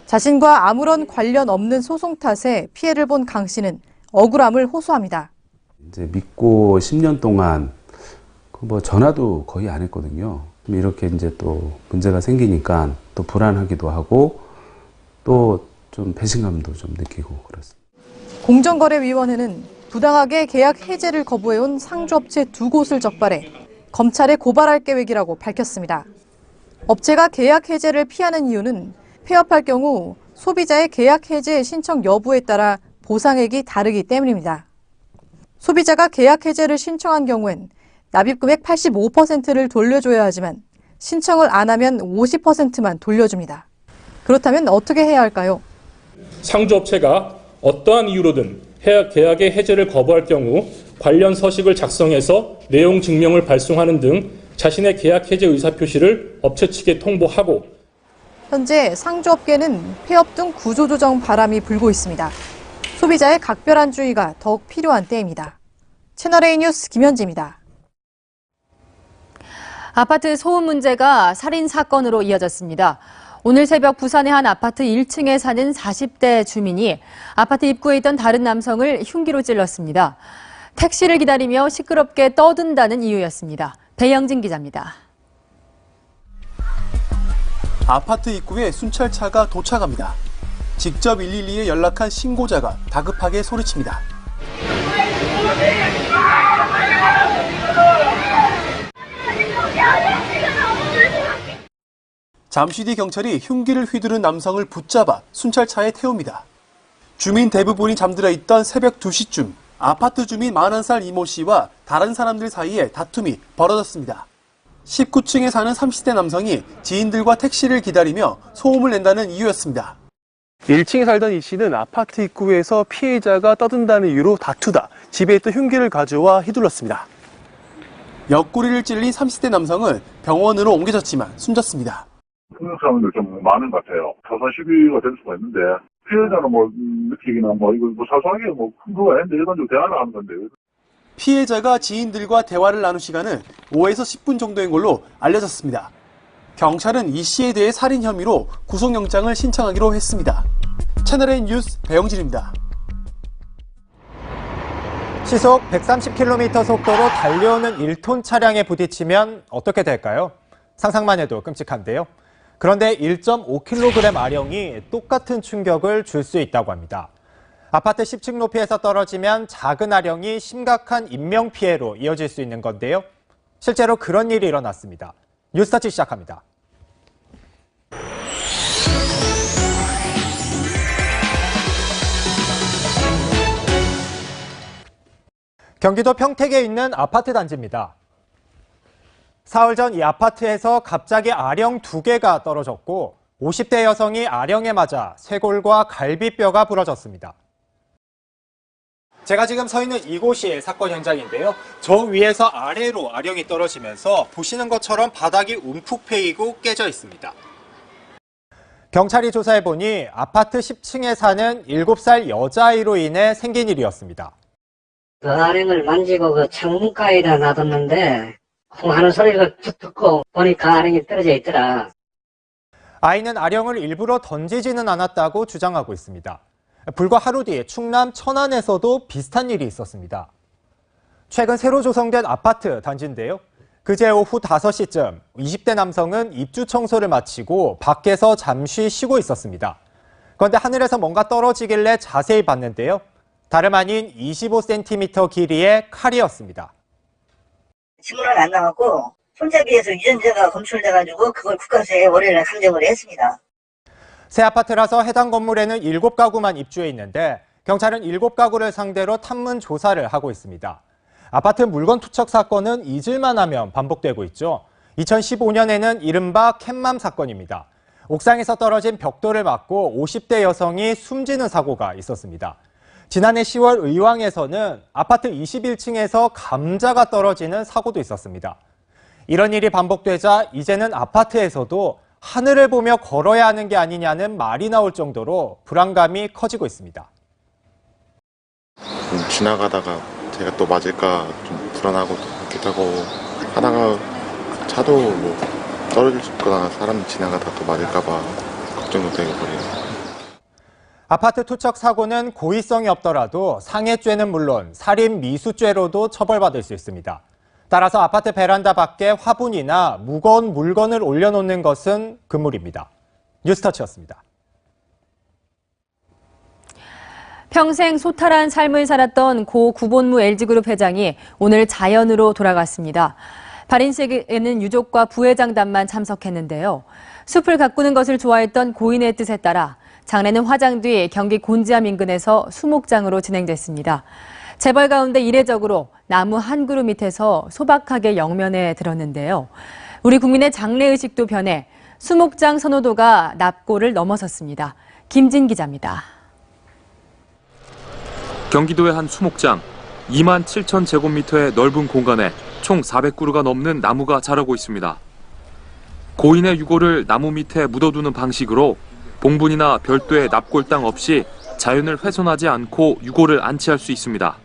자신과 아무런 관련 없는 소송 탓에 피해를 본 강 씨는 억울함을 호소합니다. 이제 믿고 10년 동안 뭐 전화도 거의 안 했거든요. 이렇게 이제 또 문제가 생기니까 또 불안하기도 하고 또 좀 배신감도 좀 느끼고 그렇습니다. 공정거래위원회는 부당하게 계약 해제를 거부해온 상조업체 2곳을 적발해 검찰에 고발할 계획이라고 밝혔습니다. 업체가 계약 해제를 피하는 이유는 폐업할 경우 소비자의 계약 해제 신청 여부에 따라 보상액이 다르기 때문입니다. 소비자가 계약 해제를 신청한 경우엔 납입금액 85%를 돌려줘야 하지만 신청을 안 하면 50%만 돌려줍니다. 그렇다면 어떻게 해야 할까요? 상조업체가 어떠한 이유로든 계약의 해제를 거부할 경우 관련 서식을 작성해서 내용 증명을 발송하는 등 자신의 계약 해제 의사표시를 업체 측에 통보하고 현재 상조업계는 폐업 등 구조조정 바람이 불고 있습니다. 소비자의 각별한 주의가 더욱 필요한 때입니다. 채널A 뉴스 김현지입니다. 아파트 소음 문제가 살인 사건으로 이어졌습니다. 오늘 새벽 부산의 한 아파트 1층에 사는 40대 주민이 아파트 입구에 있던 다른 남성을 흉기로 찔렀습니다. 택시를 기다리며 시끄럽게 떠든다는 이유였습니다. 배영진 기자입니다. 아파트 입구에 순찰차가 도착합니다. 직접 112에 연락한 신고자가 다급하게 소리칩니다. 잠시 뒤 경찰이 흉기를 휘두른 남성을 붙잡아 순찰차에 태웁니다. 주민 대부분이 잠들어 있던 새벽 2시쯤 아파트 주민 41살 이모 씨와 다른 사람들 사이에 다툼이 벌어졌습니다. 19층에 사는 30대 남성이 지인들과 택시를 기다리며 소음을 낸다는 이유였습니다. 1층에 살던 이 씨는 아파트 입구에서 피해자가 떠든다는 이유로 다투다 집에 있던 흉기를 가져와 휘둘렀습니다. 옆구리를 찔린 30대 남성은 병원으로 옮겨졌지만 숨졌습니다. 폭력 사람들 좀 많은 것 같아요. 사사 시비가 될 수가 있는데 피해자는 느끼기나 이거 사소하게 큰 거가 아닌데 일반적으로 대화를 하는 건데. 피해자가 지인들과 대화를 나눈 시간은 5에서 10분 정도인 걸로 알려졌습니다. 경찰은 이 씨에 대해 살인 혐의로 구속영장을 신청하기로 했습니다. 채널A 뉴스 배영진입니다. 시속 130km 속도로 달려오는 1톤 차량에 부딪히면 어떻게 될까요? 상상만 해도 끔찍한데요. 그런데 1.5kg 아령이 똑같은 충격을 줄 수 있다고 합니다. 아파트 10층 높이에서 떨어지면 작은 아령이 심각한 인명피해로 이어질 수 있는 건데요. 실제로 그런 일이 일어났습니다. 뉴스타치 시작합니다. 경기도 평택에 있는 아파트 단지입니다. 사흘 전 이 아파트에서 갑자기 아령 2개가 떨어졌고 50대 여성이 아령에 맞아 쇄골과 갈비뼈가 부러졌습니다. 제가 지금 서 있는 이곳이 사건 현장인데요. 저 위에서 아래로 아령이 떨어지면서 보시는 것처럼 바닥이 움푹 패이고 깨져 있습니다. 경찰이 조사해보니 아파트 10층에 사는 7살 여자아이로 인해 생긴 일이었습니다. 그 아령을 만지고 그 창문가에다 놔뒀는데 쿵 하는 소리를 툭 듣고 보니까 아령이 떨어져 있더라. 아이는 아령을 일부러 던지지는 않았다고 주장하고 있습니다. 불과 하루 뒤 충남 천안에서도 비슷한 일이 있었습니다. 최근 새로 조성된 아파트 단지인데요. 그제 오후 5시쯤 20대 남성은 입주 청소를 마치고 밖에서 잠시 쉬고 있었습니다. 그런데 하늘에서 뭔가 떨어지길래 자세히 봤는데요. 다름 아닌 25cm 길이의 칼이었습니다. 신문은 안 나왔고 손잡이에서 유전자가 검출돼가지고 그걸 국가세에 월요일에 감정을 했습니다. 새 아파트라서 해당 건물에는 7가구만 입주해 있는데 경찰은 7가구를 상대로 탐문 조사를 하고 있습니다. 아파트 물건 투척 사건은 잊을만 하면 반복되고 있죠. 2015년에는 이른바 캣맘 사건입니다. 옥상에서 떨어진 벽돌을 맞고 50대 여성이 숨지는 사고가 있었습니다. 지난해 10월 의왕에서는 아파트 21층에서 감자가 떨어지는 사고도 있었습니다. 이런 일이 반복되자 이제는 아파트에서도 하늘을 보며 걸어야 하는 게 아니냐는 말이 나올 정도로 불안감이 커지고 있습니다. 지나가다가 제가 또 맞을까 좀 불안하고 그렇기도 하고 하다가 차도 떨어질 거나 사람 지나가다 또 맞을까 봐 걱정도 되고 그래요. 아파트 투척 사고는 고의성이 없더라도 상해죄는 물론 살인 미수죄로도 처벌받을 수 있습니다. 따라서 아파트 베란다 밖에 화분이나 무거운 물건을 올려놓는 것은 금물입니다. 뉴스터치였습니다. 평생 소탈한 삶을 살았던 고 구본무 LG그룹 회장이 오늘 자연으로 돌아갔습니다. 발인식에는 유족과 부회장단만 참석했는데요. 숲을 가꾸는 것을 좋아했던 고인의 뜻에 따라 장례는 화장 뒤 경기 곤지암 인근에서 수목장으로 진행됐습니다. 재벌 가운데 이례적으로 나무 한 그루 밑에서 소박하게 영면에 들었는데요. 우리 국민의 장례의식도 변해 수목장 선호도가 납고를 넘어섰습니다. 김진 기자입니다. 경기도의 한 수목장, 2만 7천 제곱미터의 넓은 공간에 총 400그루가 넘는 나무가 자라고 있습니다. 고인의 유골을 나무 밑에 묻어두는 방식으로 봉분이나 별도의 납골당 없이 자연을 훼손하지 않고 유골을 안치할 수 있습니다.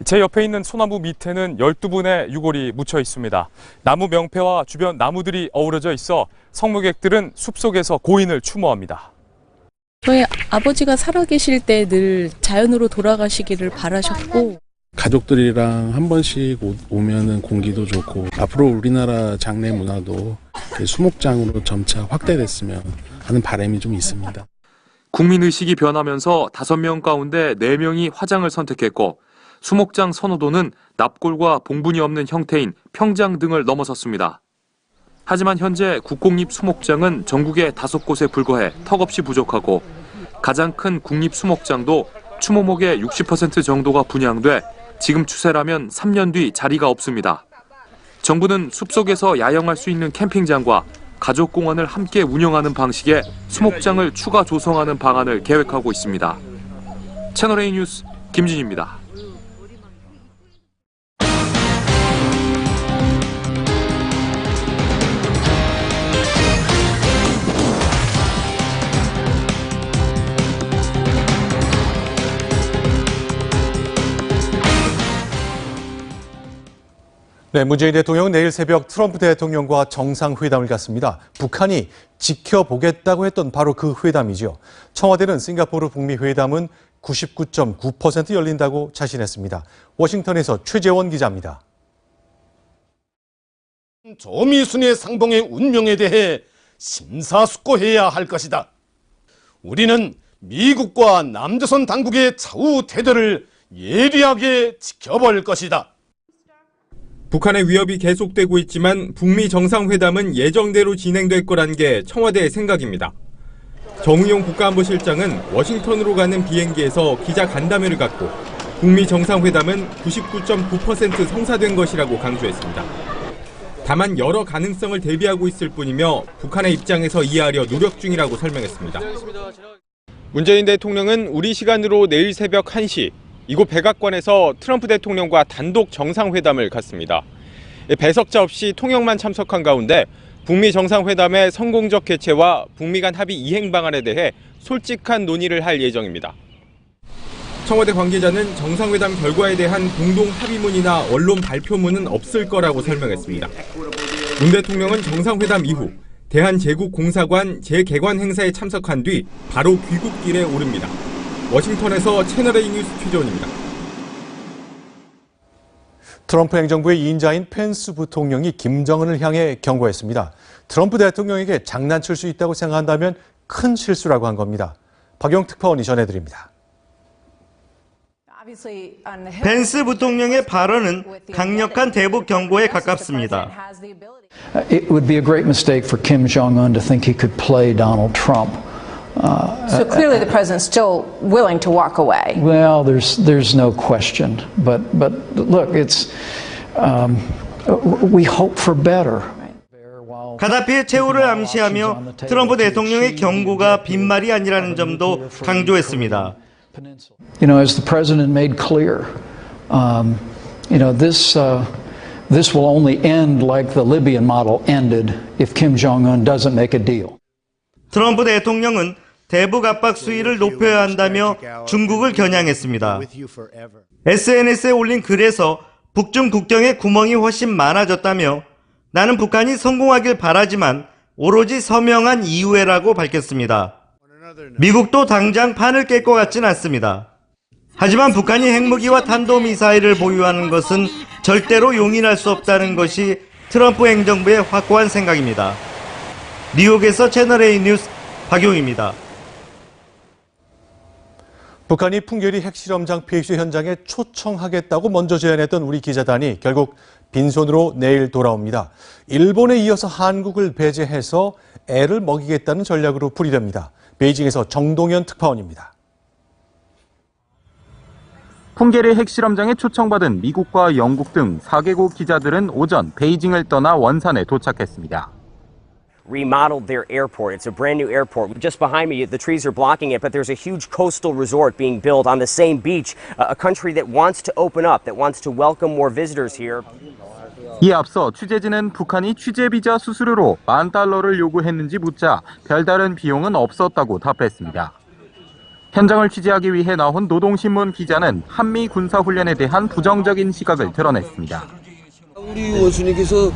제 옆에 있는 소나무 밑에는 12분의 유골이 묻혀 있습니다. 나무 명패와 주변 나무들이 어우러져 있어 성묘객들은 숲속에서 고인을 추모합니다. 저희 아버지가 살아계실 때 늘 자연으로 돌아가시기를 바라셨고 가족들이랑 한 번씩 오면은 공기도 좋고 앞으로 우리나라 장례 문화도 수목장으로 점차 확대됐으면 하는 바람이 좀 있습니다. 국민의식이 변하면서 5명 가운데 4명이 화장을 선택했고 수목장 선호도는 납골과 봉분이 없는 형태인 평장 등을 넘어섰습니다. 하지만 현재 국공립 수목장은 전국에 5곳에 불과해 턱없이 부족하고 가장 큰 국립 수목장도 추모목의 60% 정도가 분양돼 지금 추세라면 3년 뒤 자리가 없습니다. 정부는 숲속에서 야영할 수 있는 캠핑장과 가족공원을 함께 운영하는 방식의 수목장을 추가 조성하는 방안을 계획하고 있습니다. 채널A 뉴스 김진입니다. 네, 문재인 대통령은 내일 새벽 트럼프 대통령과 정상회담을 갖습니다. 북한이 지켜보겠다고 했던 바로 그 회담이죠. 청와대는 싱가포르 북미 회담은 99.9% 열린다고 자신했습니다. 워싱턴에서 최재원 기자입니다. 조미순의 상봉의 운명에 대해 심사숙고해야 할 것이다. 우리는 미국과 남조선 당국의 차후 태도를 예리하게 지켜볼 것이다. 북한의 위협이 계속되고 있지만 북미 정상회담은 예정대로 진행될 거란 게 청와대의 생각입니다. 정의용 국가안보실장은 워싱턴으로 가는 비행기에서 기자 간담회를 갖고 북미 정상회담은 99.9% 성사된 것이라고 강조했습니다. 다만 여러 가능성을 대비하고 있을 뿐이며 북한의 입장에서 이해하려 노력 중이라고 설명했습니다. 문재인 대통령은 우리 시간으로 내일 새벽 1시 이곳 백악관에서 트럼프 대통령과 단독 정상회담을 갖습니다. 배석자 없이 통역만 참석한 가운데 북미 정상회담의 성공적 개최와 북미 간 합의 이행 방안에 대해 솔직한 논의를 할 예정입니다. 청와대 관계자는 정상회담 결과에 대한 공동 합의문이나 언론 발표문은 없을 거라고 설명했습니다. 문 대통령은 정상회담 이후 대한제국공사관 재개관 행사에 참석한 뒤 바로 귀국길에 오릅니다. 워싱턴에서 채널A 뉴스 최재원입니다. 트럼프 행정부의 2인자인 펜스 부통령이 김정은을 향해 경고했습니다. 트럼프 대통령에게 장난칠 수 있다고 생각한다면 큰 실수라고 한 겁니다. 박영 특파원이 전해드립니다. 펜스 부통령의 발언은 강력한 대북 경고에 가깝습니다. It would be a great mistake for Kim Jong-un to think he could play Donald Trump. So clearly the president's still willing to walk away. Well, there's no question, but look, it's we hope for better. 가다피의 최후를 암시하며 트럼프 대통령의 경고가 빈말이 아니라는 점도 강조했습니다. You know, as the president made clear, you know, this will only end like the Libyan model ended if Kim Jong-un doesn't make a deal. 트럼프 대통령은 대북 압박 수위를 높여야 한다며 중국을 겨냥했습니다. SNS에 올린 글에서 북중 국경에 구멍이 훨씬 많아졌다며 나는 북한이 성공하길 바라지만 오로지 서명한 이후에라고 밝혔습니다. 미국도 당장 판을 깰 것 같진 않습니다. 하지만 북한이 핵무기와 탄도미사일을 보유하는 것은 절대로 용인할 수 없다는 것이 트럼프 행정부의 확고한 생각입니다. 뉴욕에서 채널A 뉴스 박용입니다. 북한이 풍계리 핵실험장 폐수 현장에 초청하겠다고 먼저 제안했던 우리 기자단이 결국 빈손으로 내일 돌아옵니다. 일본에 이어서 한국을 배제해서 애를 먹이겠다는 전략으로 풀이됩니다. 베이징에서 정동현 특파원입니다. 풍계리 핵실험장에 초청받은 미국과 영국 등 4개국 기자들은 오전 베이징을 떠나 원산에 도착했습니다. Remodeled their airport. It's a brand new airport. Just behind me, the trees are blocking it, but there's a huge coastal resort being built on the same beach, a country that wants to open up, that wants to welcome more visitors here. 이에 앞서 취재진은 북한이 취재 비자 수수료로 $10,000를 요구했는지 묻자 별다른 비용은 없었다고 답했습니다. 현장을 취재하기 위해 나온 노동신문 기자는 한미 군사훈련에 대한 부정적인 시각을 드러냈습니다. 우리 원수님께서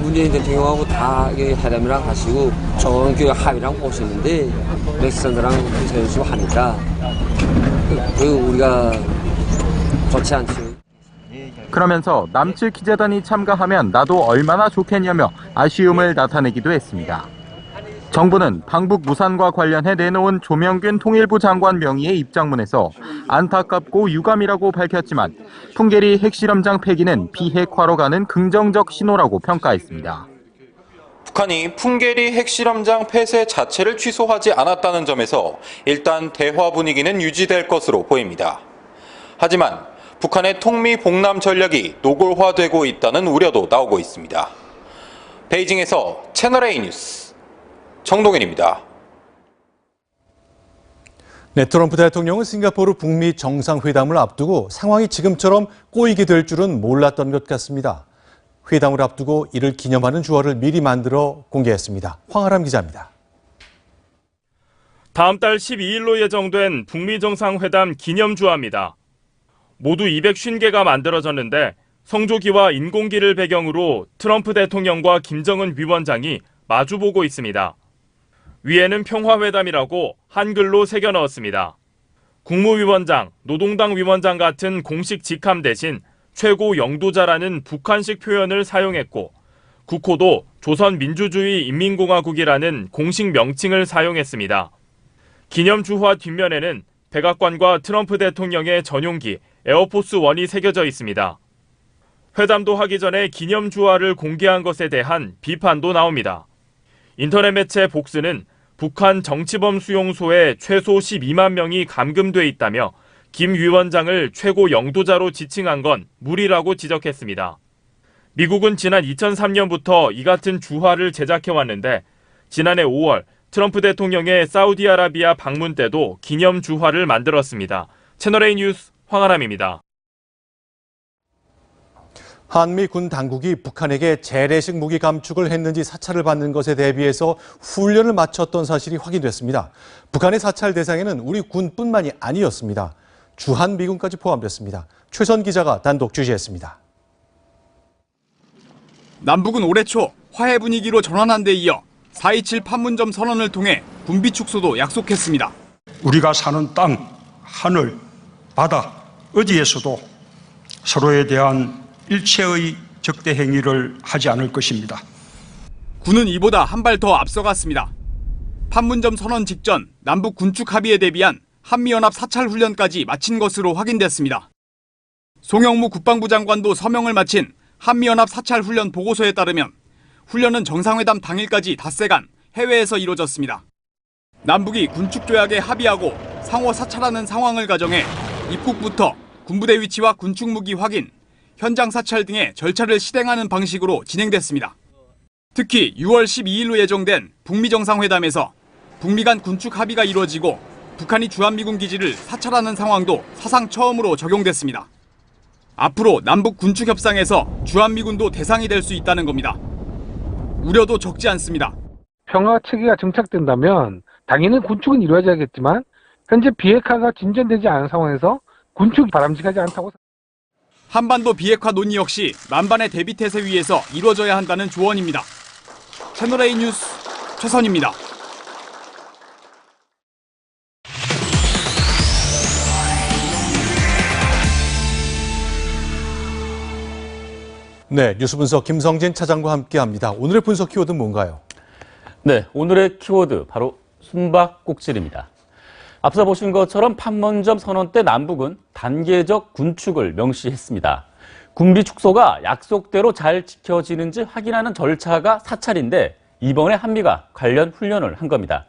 문재인 대통령하고 다 회담이랑 하시고 좋은 합의랑 오셨는데 멕시칸이랑 세우시고 하니까 우리가 좋지 않죠. 그러면서 남측 기자단이 참가하면 나도 얼마나 좋겠냐며 아쉬움을 나타내기도 했습니다. 정부는 방북 무산과 관련해 내놓은 조명균 통일부 장관 명의의 입장문에서 안타깝고 유감이라고 밝혔지만 풍계리 핵실험장 폐기는 비핵화로 가는 긍정적 신호라고 평가했습니다. 북한이 풍계리 핵실험장 폐쇄 자체를 취소하지 않았다는 점에서 일단 대화 분위기는 유지될 것으로 보입니다. 하지만 북한의 통미봉남 전략이 노골화되고 있다는 우려도 나오고 있습니다. 베이징에서 채널A 뉴스 정동현입니다. 네, 트럼프 대통령은 싱가포르 북미 정상회담을 앞두고 상황이 지금처럼 꼬이게 될 줄은 몰랐던 것 같습니다. 회담을 앞두고 이를 기념하는 주어를 미리 만들어 공개했습니다. 황아람 기자입니다. 다음 달 12일로 예정된 북미 정상회담 기념주화입니다. 모두 250개가 만들어졌는데 성조기와 인공기를 배경으로 트럼프 대통령과 김정은 위원장이 마주보고 있습니다. 위에는 평화회담이라고 한글로 새겨 넣었습니다. 국무위원장, 노동당 위원장 같은 공식 직함 대신 최고 영도자라는 북한식 표현을 사용했고 국호도 조선민주주의인민공화국이라는 공식 명칭을 사용했습니다. 기념주화 뒷면에는 백악관과 트럼프 대통령의 전용기 에어포스 1이 새겨져 있습니다. 회담도 하기 전에 기념주화를 공개한 것에 대한 비판도 나옵니다. 인터넷 매체 복스는 북한 정치범 수용소에 최소 12만 명이 감금돼 있다며 김 위원장을 최고 영도자로 지칭한 건 무리라고 지적했습니다. 미국은 지난 2003년부터 이 같은 주화를 제작해왔는데 지난해 5월 트럼프 대통령의 사우디아라비아 방문 때도 기념 주화를 만들었습니다. 채널A 뉴스 황아람입니다. 한미 군 당국이 북한에게 재래식 무기 감축을 했는지 사찰을 받는 것에 대비해서 훈련을 마쳤던 사실이 확인됐습니다. 북한의 사찰 대상에는 우리 군뿐만이 아니었습니다. 주한미군까지 포함됐습니다. 최선 기자가 단독 취재했습니다. 남북은 올해 초 화해 분위기로 전환한 데 이어 4.27 판문점 선언을 통해 군비 축소도 약속했습니다. 우리가 사는 땅, 하늘, 바다, 어디에서도 서로에 대한 일체의 적대 행위를 하지 않을 것입니다. 군은 이보다 한 발 더 앞서갔습니다. 판문점 선언 직전 남북 군축 합의에 대비한 한미연합 사찰 훈련까지 마친 것으로 확인됐습니다. 송영무 국방부 장관도 서명을 마친 한미연합 사찰 훈련 보고서에 따르면 훈련은 정상회담 당일까지 닷새간 해외에서 이뤄졌습니다. 남북이 군축 조약에 합의하고 상호 사찰하는 상황을 가정해 입국부터 군부대 위치와 군축 무기 확인, 현장 사찰 등의 절차를 실행하는 방식으로 진행됐습니다. 특히 6월 12일로 예정된 북미 정상회담에서 북미 간 군축 합의가 이루어지고 북한이 주한미군 기지를 사찰하는 상황도 사상 처음으로 적용됐습니다. 앞으로 남북 군축 협상에서 주한미군도 대상이 될 수 있다는 겁니다. 우려도 적지 않습니다. 평화 체계가 정착된다면 당연히 군축은 이루어져야겠지만 현재 비핵화가 진전되지 않은 상황에서 군축이 바람직하지 않다고. 한반도 비핵화 논의 역시 만반의 대비태세 위에서 이루어져야 한다는 조언입니다. 채널A 뉴스 최선입니다. 네, 뉴스 분석 김성진 차장과 함께합니다. 오늘의 분석 키워드는 뭔가요? 네, 오늘의 키워드 바로 숨바꼭질입니다. 앞서 보신 것처럼 판문점 선언 때 남북은 단계적 군축을 명시했습니다. 군비 축소가 약속대로 잘 지켜지는지 확인하는 절차가 사찰인데 이번에 한미가 관련 훈련을 한 겁니다.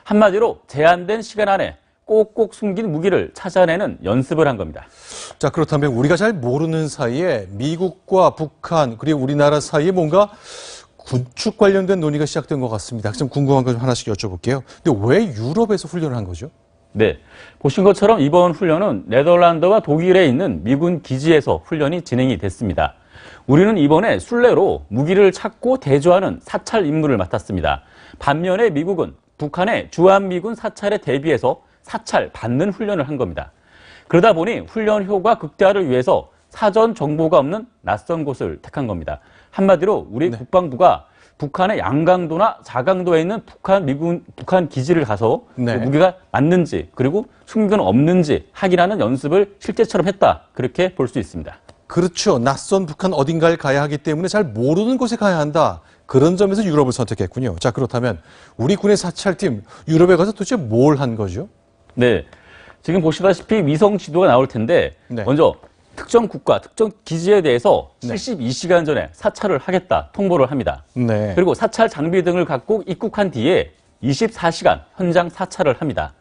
한마디로 제한된 시간 안에 꼭꼭 숨긴 무기를 찾아내는 연습을 한 겁니다. 자, 그렇다면 우리가 잘 모르는 사이에 미국과 북한 그리고 우리나라 사이에 뭔가 군축 관련된 논의가 시작된 것 같습니다. 좀 궁금한 거 좀 하나씩 여쭤볼게요. 근데 왜 유럽에서 훈련을 한 거죠? 네, 보신 것처럼 이번 훈련은 네덜란드와 독일에 있는 미군 기지에서 훈련이 진행이 됐습니다. 우리는 이번에 순례로 무기를 찾고 대조하는 사찰 임무를 맡았습니다. 반면에 미국은 북한의 주한미군 사찰에 대비해서 사찰 받는 훈련을 한 겁니다. 그러다 보니 훈련 효과 극대화를 위해서 사전 정보가 없는 낯선 곳을 택한 겁니다. 한마디로 우리 국방부가 북한의 양강도나 자강도에 있는 북한 기지를 가서 무기가 맞는지 그리고 숨기는 없는지 확인하는 연습을 실제처럼 했다. 그렇게 볼 수 있습니다. 그렇죠. 낯선 북한 어딘가에 가야 하기 때문에 잘 모르는 곳에 가야 한다. 그런 점에서 유럽을 선택했군요. 자, 그렇다면 우리 군의 사찰팀 유럽에 가서 도대체 뭘 한 거죠? 네, 지금 보시다시피 위성 지도가 나올 텐데 먼저 특정 국가, 특정 기지에 대해서 72시간 전에 사찰을 하겠다 통보를 합니다. 그리고 사찰 장비 등을 갖고 입국한 뒤에 24시간 현장 사찰을 합니다.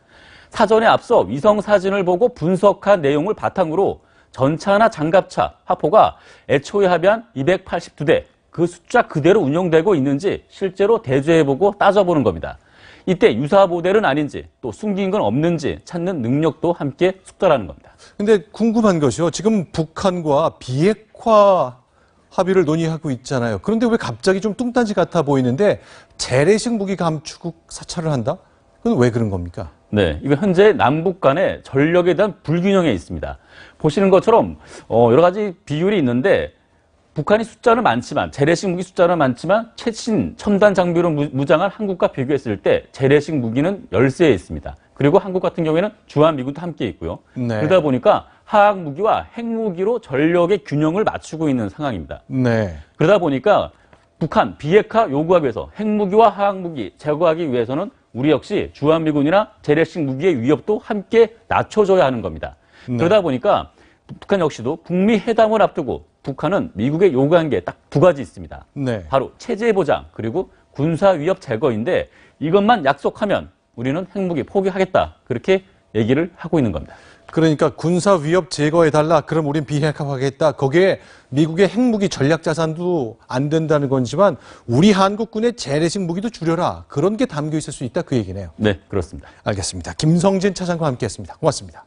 사전에 앞서 위성 사진을 보고 분석한 내용을 바탕으로 전차나 장갑차, 화포가 애초에 합의한 282대 그 숫자 그대로 운용되고 있는지 실제로 대조해보고 따져보는 겁니다. 이때 유사 모델은 아닌지 또 숨긴 건 없는지 찾는 능력도 함께 숙달하는 겁니다. 근데 궁금한 것이요. 지금 북한과 비핵화 합의를 논의하고 있잖아요. 그런데 왜 갑자기 좀 뚱딴지 같아 보이는데 재래식 무기 감축 사찰을 한다? 그건 왜 그런 겁니까? 네, 이거 현재 남북 간의 전력에 대한 불균형에 있습니다. 보시는 것처럼 여러 가지 비율이 있는데 북한이 숫자는 많지만 재래식 무기 숫자는 많지만 최신 첨단 장비로 무장한 한국과 비교했을 때 재래식 무기는 열세에 있습니다. 그리고 한국 같은 경우에는 주한미군도 함께 있고요. 그러다 보니까 화학 무기와 핵무기로 전력의 균형을 맞추고 있는 상황입니다. 그러다 보니까 북한 비핵화 요구하기 위해서 핵무기와 화학무기 제거하기 위해서는 우리 역시 주한미군이나 재래식 무기의 위협도 함께 낮춰줘야 하는 겁니다. 그러다 보니까 북한 역시도 북미 회담을 앞두고 북한은 미국에 요구한 게 딱 두 가지 있습니다. 바로 체제 보장 그리고 군사 위협 제거인데 이것만 약속하면 우리는 핵무기 포기하겠다. 그렇게 얘기를 하고 있는 겁니다. 그러니까 군사 위협 제거해달라. 그럼 우린 비핵화하겠다. 거기에 미국의 핵무기 전략 자산도 안 된다는 거지만 우리 한국군의 재래식 무기도 줄여라. 그런 게 담겨 있을 수 있다. 그 얘기네요. 네, 그렇습니다. 알겠습니다. 김성진 차장과 함께했습니다. 고맙습니다.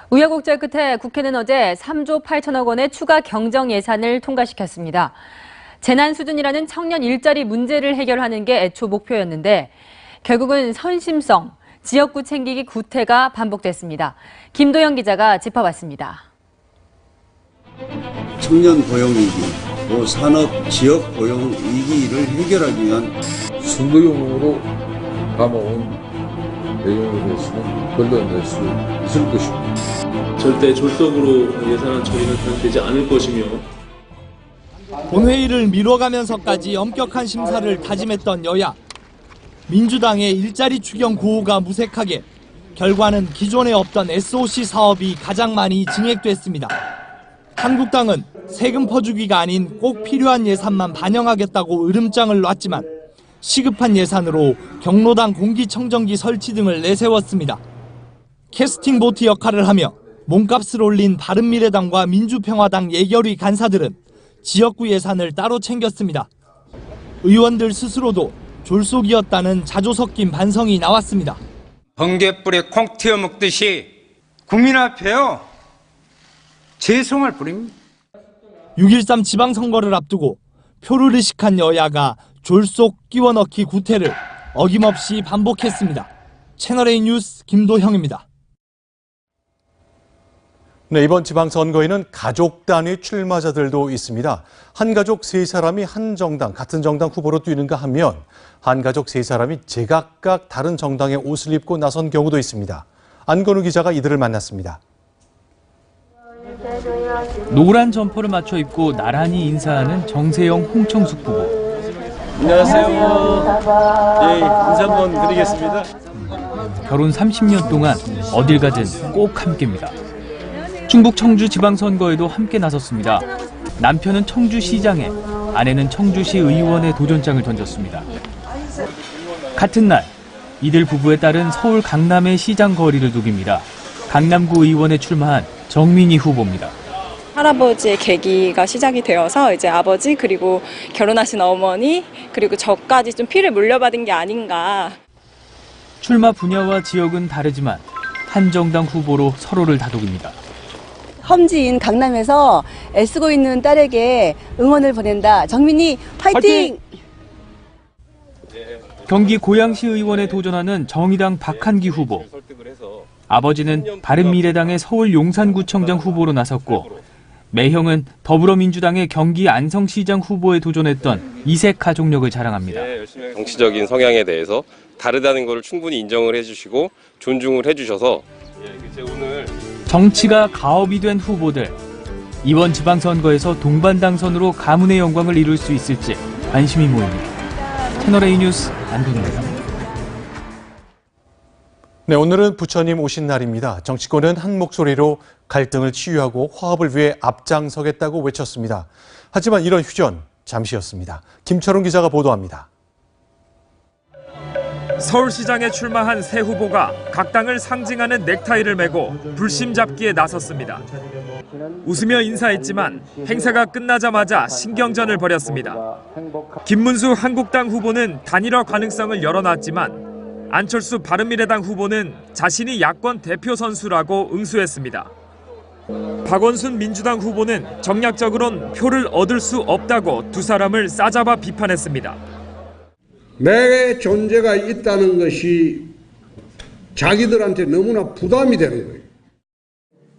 우여곡절 끝에 국회는 어제 3조 8천억 원의 추가 경정 예산을 통과시켰습니다. 재난 수준이라는 청년 일자리 문제를 해결하는 게 애초 목표였는데 결국은 선심성, 지역구 챙기기 구태가 반복됐습니다. 김도영 기자가 짚어봤습니다. 청년 고용위기, 또 산업 지역 고용위기를 해결하기 위한 선거용으로 담아온 내용에 대해서는 걸러낼 수 있을 것입니다. 절대 졸속으로 예산안 처리는 되지 않을 것이며 본회의를 미뤄가면서까지 엄격한 심사를 다짐했던 여야. 민주당의 일자리 추경 구호가 무색하게 결과는 기존에 없던 SOC 사업이 가장 많이 증액됐습니다. 한국당은 세금 퍼주기가 아닌 꼭 필요한 예산만 반영하겠다고 으름장을 놨지만 시급한 예산으로 경로당 공기청정기 설치 등을 내세웠습니다. 캐스팅 보트 역할을 하며 몸값을 올린 바른미래당과 민주평화당 예결위 간사들은 지역구 예산을 따로 챙겼습니다. 의원들 스스로도 졸속이었다는 자조 섞인 반성이 나왔습니다. 번갯불에 콩 튀어 먹듯이 국민 앞에요. 죄송할 뿐입니다. 6.13 지방선거를 앞두고 표를 의식한 여야가 졸속 끼워넣기 구태를 어김없이 반복했습니다. 채널A 뉴스 김도형입니다. 네, 이번 지방선거에는 가족 단위 출마자들도 있습니다. 한 가족 세 사람이 한 정당, 같은 정당 후보로 뛰는가 하면 한 가족 세 사람이 제각각 다른 정당의 옷을 입고 나선 경우도 있습니다. 안건우 기자가 이들을 만났습니다. 노란 점퍼를 맞춰 입고 나란히 인사하는 정세영, 홍청숙 부부. 안녕하세요. 예, 인사 한번 드리겠습니다. 결혼 30년 동안 어딜 가든 꼭 함께입니다. 충북 청주 지방선거에도 함께 나섰습니다. 남편은 청주시장에, 아내는 청주시 의원에 도전장을 던졌습니다. 같은 날, 이들 부부에 따른 서울 강남의 시장 거리를 누빕니다. 강남구 의원에 출마한 정민희 후보입니다. 할아버지의 계기가 시작이 되어서 이제 아버지 그리고 결혼하신 어머니 그리고 저까지 좀 피를 물려받은 게 아닌가. 출마 분야와 지역은 다르지만 한 정당 후보로 서로를 다독입니다. 험지인 강남에서 애쓰고 있는 딸에게 응원을 보낸다. 정민이 화이팅! 경기 고양시 의원에 도전하는 정의당 박한기 후보. 아버지는 바른미래당의 서울 용산구청장 후보로 나섰고 매형은 더불어민주당의 경기 안성시장 후보에 도전했던 이색 가족력을 자랑합니다. 정치적인 성향에 대해서 다르다는 것을 충분히 인정을 해주시고 존중을 해주셔서 정치가 가업이 된 후보들. 이번 지방선거에서 동반 당선으로 가문의 영광을 이룰 수 있을지 관심이 모입니다. 채널A 뉴스 안동입니다. 네, 오늘은 부처님 오신 날입니다. 정치권은 한 목소리로 갈등을 치유하고 화합을 위해 앞장서겠다고 외쳤습니다. 하지만 이런 휴전 잠시였습니다. 김철웅 기자가 보도합니다. 서울시장에 출마한 새 후보가 각 당을 상징하는 넥타이를 메고 불심 잡기에 나섰습니다. 웃으며 인사했지만 행사가 끝나자마자 신경전을 벌였습니다. 김문수 한국당 후보는 단일화 가능성을 열어놨지만 안철수 바른미래당 후보는 자신이 야권 대표 선수라고 응수했습니다. 박원순 민주당 후보는 정략적으론 표를 얻을 수 없다고 두 사람을 싸잡아 비판했습니다. 내 존재가 있다는 것이 자기들한테 너무나 부담이 되는 거예요.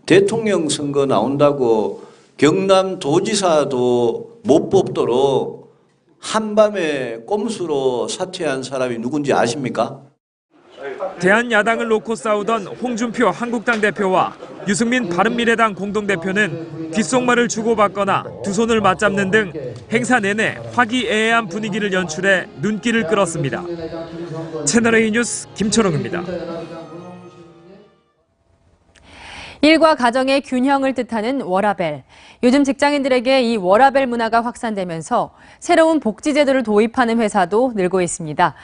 대통령 선거 나온다고 경남도지사도 못 뽑도록 한밤에 꼼수로 사퇴한 사람이 누군지 아십니까? 대한야당을 놓고 싸우던 홍준표 한국당 대표와 유승민 바른미래당 공동대표는 귓속말을 주고받거나 두 손을 맞잡는 등 행사 내내 화기애애한 분위기를 연출해 눈길을 끌었습니다. 채널A 뉴스 김철웅입니다. 일과 가정의 균형을 뜻하는 워라밸. 요즘 직장인들에게 이 워라밸 문화가 확산되면서 새로운 복지제도를 도입하는 회사도 늘고 있습니다.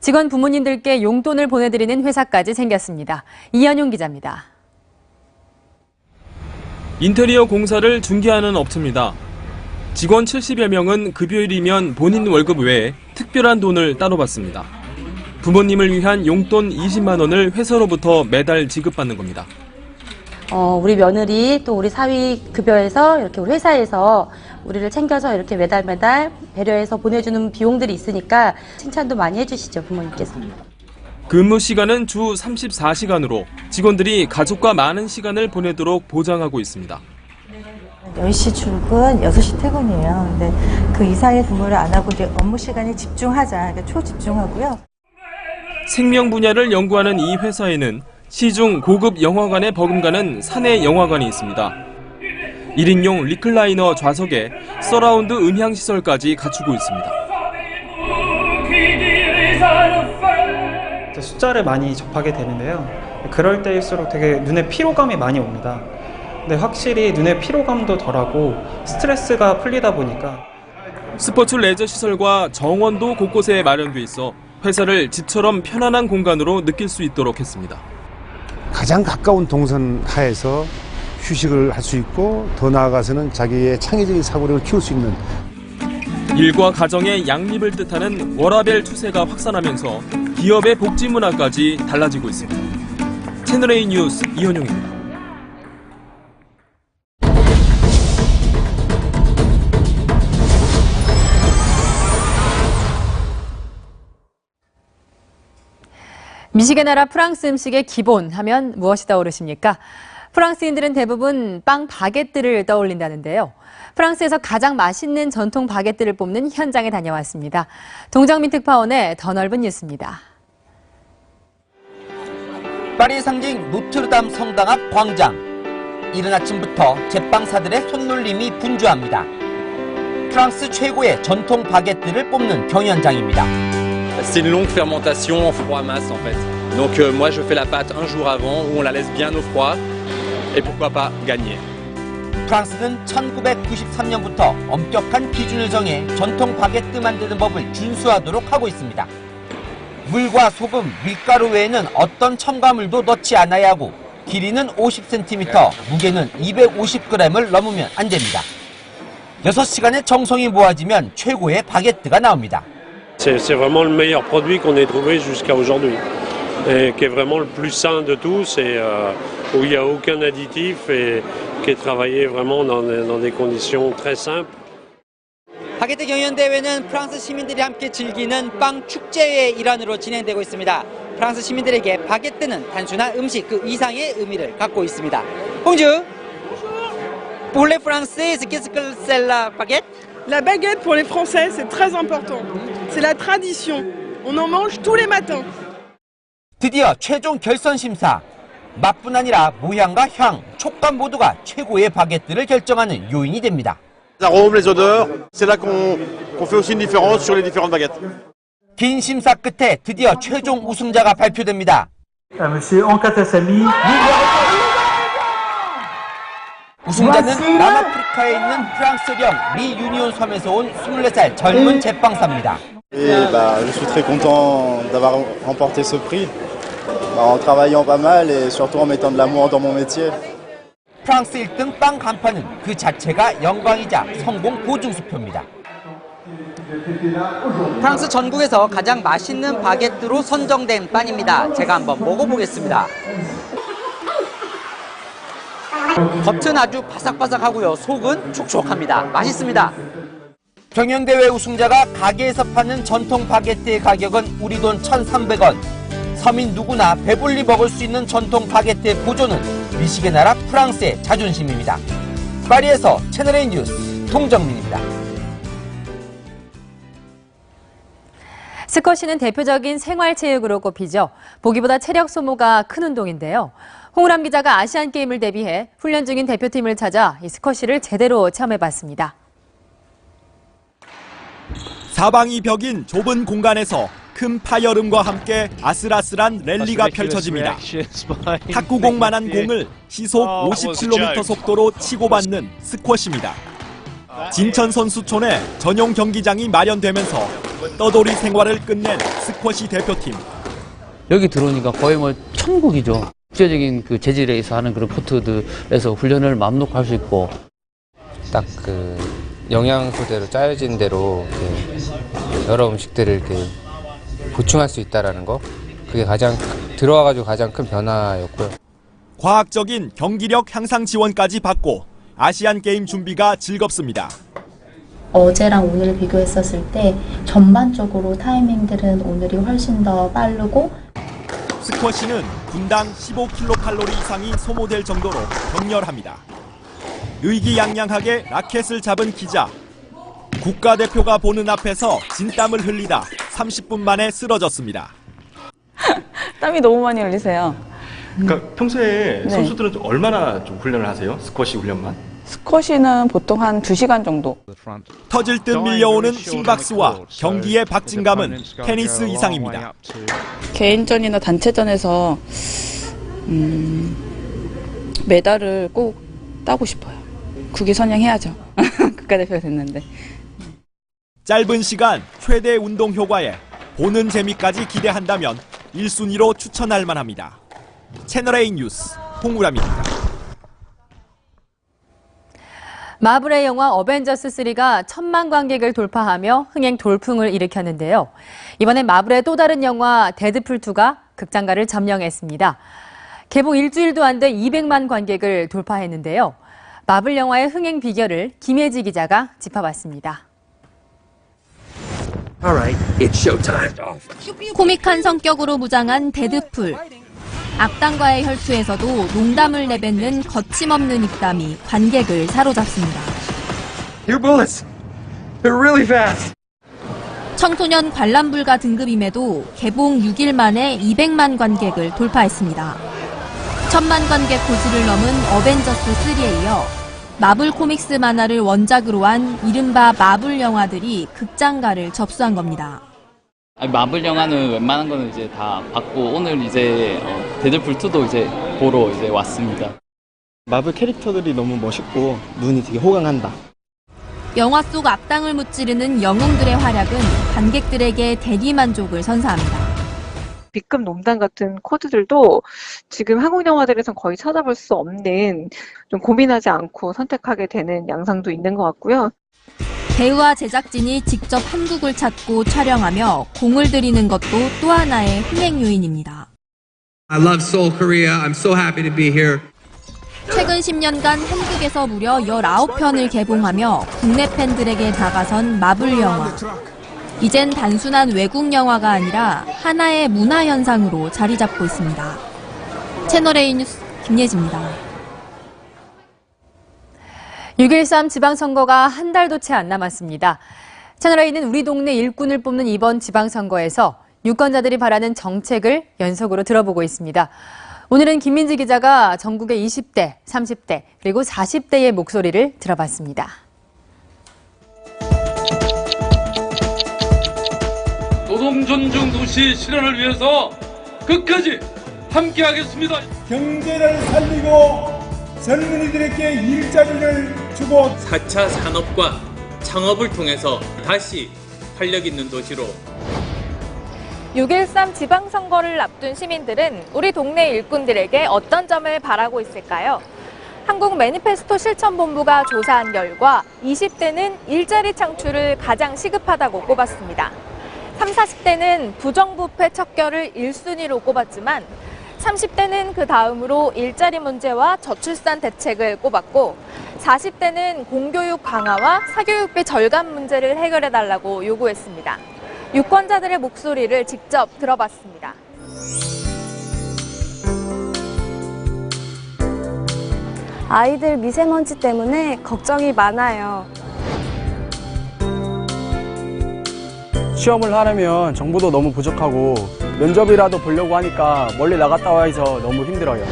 직원 부모님들께 용돈을 보내드리는 회사까지 생겼습니다. 이현용 기자입니다. 인테리어 공사를 중개하는 업체입니다. 직원 70여 명은 급여일이면 본인 월급 외에 특별한 돈을 따로 받습니다. 부모님을 위한 용돈 20만 원을 회사로부터 매달 지급받는 겁니다. 우리 며느리 또 우리 사위 급여에서 이렇게 우리 회사에서 우리를 챙겨서 이렇게 매달 배려해서 보내주는 비용들이 있으니까 칭찬도 많이 해주시죠, 부모님께서. 근무 시간은 주 34시간으로 직원들이 가족과 많은 시간을 보내도록 보장하고 있습니다. 10시 출근, 6시 퇴근이에요. 근데 그 이상의 근무를 안 하고 이제 업무 시간에 집중하자, 그러니까 초집중하고요. 생명 분야를 연구하는 이 회사에는 시중 고급 영화관에 버금가는 사내 영화관이 있습니다. 1인용 리클라이너 좌석에 서라운드 음향시설까지 갖추고 있습니다. 숫자를 많이 접하게 되는데요. 그럴 때일수록 되게 눈에 피로감이 많이 옵니다. 근데 확실히 눈의 피로감도 덜하고 스트레스가 풀리다 보니까 스포츠 레저 시설과 정원도 곳곳에 마련돼 있어 회사를 집처럼 편안한 공간으로 느낄 수 있도록 했습니다. 가장 가까운 동선 하에서 휴식을 할 수 있고 더 나아가서는 자기의 창의적인 사고력을 키울 수 있는 일과 가정의 양립을 뜻하는 워라밸 추세가 확산하면서 기업의 복지 문화까지 달라지고 있습니다. 채널A 뉴스 이현용입니다. 미식의 나라 프랑스 음식의 기본 하면 무엇이 떠오르십니까? 프랑스인들은 대부분 빵 바게트를 떠올린다는데요. 프랑스에서 가장 맛있는 전통 바게트를 뽑는 현장에 다녀왔습니다. 동정민 특파원의 더 넓은 뉴스입니다. 파리 상징 노트르담 성당 앞 광장. 이른 아침부터 제빵사들의 손놀림이 분주합니다. 프랑스 최고의 전통 바게트를 뽑는 경연장입니다. C'est une longue fermentation en froid masse en fait. Donc moi je fais la pâte un jour avant où on la laisse bien au froid et pourquoi pas gagner. 프랑스는 1993년부터 엄격한 기준을 정해 전통 바게트 만드는 법을 준수하도록 하고 있습니다. 물과 소금, 밀가루 외에는 어떤 첨가물도 넣지 않아야 하고 길이는 50cm, 무게는 250g을 넘으면 안 됩니다. 6시간의 정성이 모아지면 최고의 바게트가 나옵니다. C'est vraiment le meilleur produit qu'on ait trouvé jusqu'à aujourd'hui, et qui est vraiment le plus sain de tous, et où il n'y a aucun additif et qui est travaillé vraiment dans des conditions très simples. 바게트 경연대회는 프랑스 시민들이 함께 즐기는 빵 축제의 일환으로 진행되고 있습니다. 프랑스 시민들에게 바게트는 단순한 음식 그 이상의 의미를 갖고 있습니다. Bonjour. Pour les Français, qu'est-ce que c'est la baguette? La baguette pour les Français, c'est très important. C'est la tradition. On en mange tous les matins. 드디어 최종 결선 심사. 맛뿐 아니라 모양과 향, 촉감 모두가 최고의 바게트를 결정하는 요인이 됩니다. Les arômes, les odeurs, c'est là qu'on fait aussi une différence sur les différentes baguettes. 긴 심사 끝에 드디어 최종 우승자가 발표됩니다. Monsieur Ankatassamy. 우승자는 남아프리카에 있는 프랑스령 리유니온 섬에서 온 24살 젊은 제빵사입니다. Et je suis très content d'avoir remporté ce prix, en travaillant pas mal et surtout en mettant de l'amour dans mon métier. 프랑스 1등 빵 간판은 그 자체가 영광이자 성공 보증수표입니다. 프랑스 전국에서 가장 맛있는 바게트로 선정된 빵입니다. 제가 한번 먹어보겠습니다. 겉은 아주 바삭바삭하고요. 속은 촉촉합니다. 맛있습니다. 경연대회 우승자가 가게에서 파는 전통 바게트의 가격은 우리 돈 1,300원. 서민 누구나 배불리 먹을 수 있는 전통 바게트의 보존은 미식의 나라 프랑스의 자존심입니다. 파리에서 채널A 뉴스 동정민입니다. 스쿼시는 대표적인 생활체육으로 꼽히죠. 보기보다 체력 소모가 큰 운동인데요. 홍우람 기자가 아시안게임을 대비해 훈련 중인 대표팀을 찾아 이 스쿼시를 제대로 체험해봤습니다. 사방이 벽인 좁은 공간에서 큰 파열음과 함께 아슬아슬한 랠리가 펼쳐집니다. 탁구공만한 공을 시속 50km 속도로 치고받는 스쿼시입니다. 진천 선수촌에 전용 경기장이 마련되면서 떠돌이 생활을 끝낸 스쿼시 대표팀. 여기 들어오니까 거의 뭐 천국이죠. 국제적인 그 재질에서 하는 그런 코트들에서 훈련을 마음 놓고 할 수 있고 딱 그 영양소대로 짜여진 대로 여러 음식들을 이렇게 보충할 수 있다라는 거, 그게 들어와가지고 가장 큰 변화였고요. 과학적인 경기력 향상 지원까지 받고 아시안 게임 준비가 즐겁습니다. 어제랑 오늘 비교했었을 때 전반적으로 타이밍들은 오늘이 훨씬 더 빠르고. 스쿼시는 분당 15kcal 이상이 소모될 정도로 격렬합니다. 의기양양하게 라켓을 잡은 기자. 국가대표가 보는 앞에서 진땀을 흘리다 30분 만에 쓰러졌습니다. 땀이 너무 많이 흘리세요. 그러니까 평소에 선수들은 좀 얼마나 좀 훈련을 하세요? 스쿼시 훈련만? 스쿼시는 보통 한 2시간 정도. 터질 듯 밀려오는 심박수와 경기의 박진감은 테니스 이상입니다. 개인전이나 단체전에서 메달을 꼭 따고 싶어요. 국위 선양해야죠. 국가대표가 됐는데. 짧은 시간 최대 운동 효과에 보는 재미까지 기대한다면 1순위로 추천할 만합니다. 채널A 뉴스 홍우람입니다. 마블의 영화 어벤져스 3가 1,000만 관객을 돌파하며 흥행 돌풍을 일으켰는데요. 이번엔 마블의 또 다른 영화 데드풀 2가 극장가를 점령했습니다. 개봉 일주일도 안 돼 200만 관객을 돌파했는데요. 마블 영화의 흥행 비결을 김혜지 기자가 짚어봤습니다. 코믹한 성격으로 무장한 데드풀. 악당과의 혈투에서도 농담을 내뱉는 거침없는 입담이 관객을 사로잡습니다. Your bullets, they're really fast. 청소년 관람 불가 등급임에도 개봉 6일 만에 200만 관객을 돌파했습니다. 1,000만 관객 고지를 넘은 어벤져스 3에 이어 마블 코믹스 만화를 원작으로 한 이른바 마블 영화들이 극장가를 접수한 겁니다. 마블 영화는 웬만한 거는 이제 다 봤고 오늘 이제 데드풀 2도 이제 보러 이제 왔습니다. 마블 캐릭터들이 너무 멋있고 눈이 되게 호강한다. 영화 속 악당을 무찌르는 영웅들의 활약은 관객들에게 대리만족을 선사합니다. B급 농담 같은 코드들도 지금 한국 영화들에선 거의 찾아볼 수 없는, 좀 고민하지 않고 선택하게 되는 양상도 있는 것 같고요. 배우와 제작진이 직접 한국을 찾고 촬영하며 공을 들이는 것도 또 하나의 흥행 요인입니다. I love Seoul, Korea. I'm so happy to be here. 최근 10년간 한국에서 무려 19편을 개봉하며 국내 팬들에게 다가선 마블 영화. 이젠 단순한 외국 영화가 아니라 하나의 문화 현상으로 자리 잡고 있습니다. 채널A 뉴스 김예지입니다. 6.13 지방선거가 한 달도 채 안 남았습니다. 채널A는 우리 동네 일꾼을 뽑는 이번 지방선거에서 유권자들이 바라는 정책을 연속으로 들어보고 있습니다. 오늘은 김민지 기자가 전국의 20대, 30대, 그리고 40대의 목소리를 들어봤습니다. 노동존중 도시 실현을 위해서 끝까지 함께하겠습니다. 경제를 살리고 젊은이들에게 일자리를 주고 4차 산업과 창업을 통해서 다시 활력 있는 도시로 6.13 지방선거를 앞둔 시민들은 우리 동네 일꾼들에게 어떤 점을 바라고 있을까요? 한국 매니페스토 실천본부가 조사한 결과 20대는 일자리 창출을 가장 시급하다고 꼽았습니다. 30, 40대는 부정부패 척결을 1순위로 꼽았지만 30대는 그 다음으로 일자리 문제와 저출산 대책을 꼽았고 40대는 공교육 강화와 사교육비 절감 문제를 해결해달라고 요구했습니다. 유권자들의 목소리를 직접 들어봤습니다. 아이들 미세먼지 때문에 걱정이 많아요. 시험을 하려면 정보도 너무 부족하고 면접이라도 보려고 하니까 멀리 나갔다 와서 너무 힘들어요.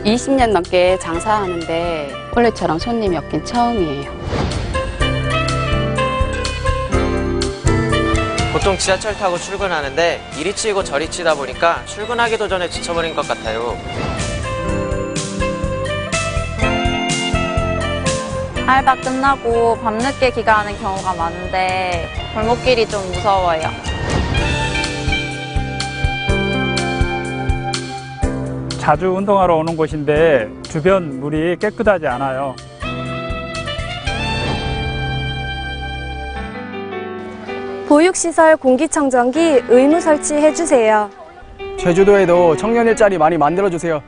20년 넘게 장사하는데 원래처럼 손님이 없긴 처음이에요. 보통 지하철 타고 출근하는데 이리 치이고 저리 치다 보니까 출근하기도 전에 지쳐버린 것 같아요. 알바 끝나고 밤늦게 귀가하는 경우가 많은데 골목길이 좀 무서워요. 자주 운동하러 오는 곳인데 주변 물이 깨끗하지 않아요. 보육시설 공기청정기 의무 설치해주세요. 제주도에도 청년 일자리 많이 만들어주세요.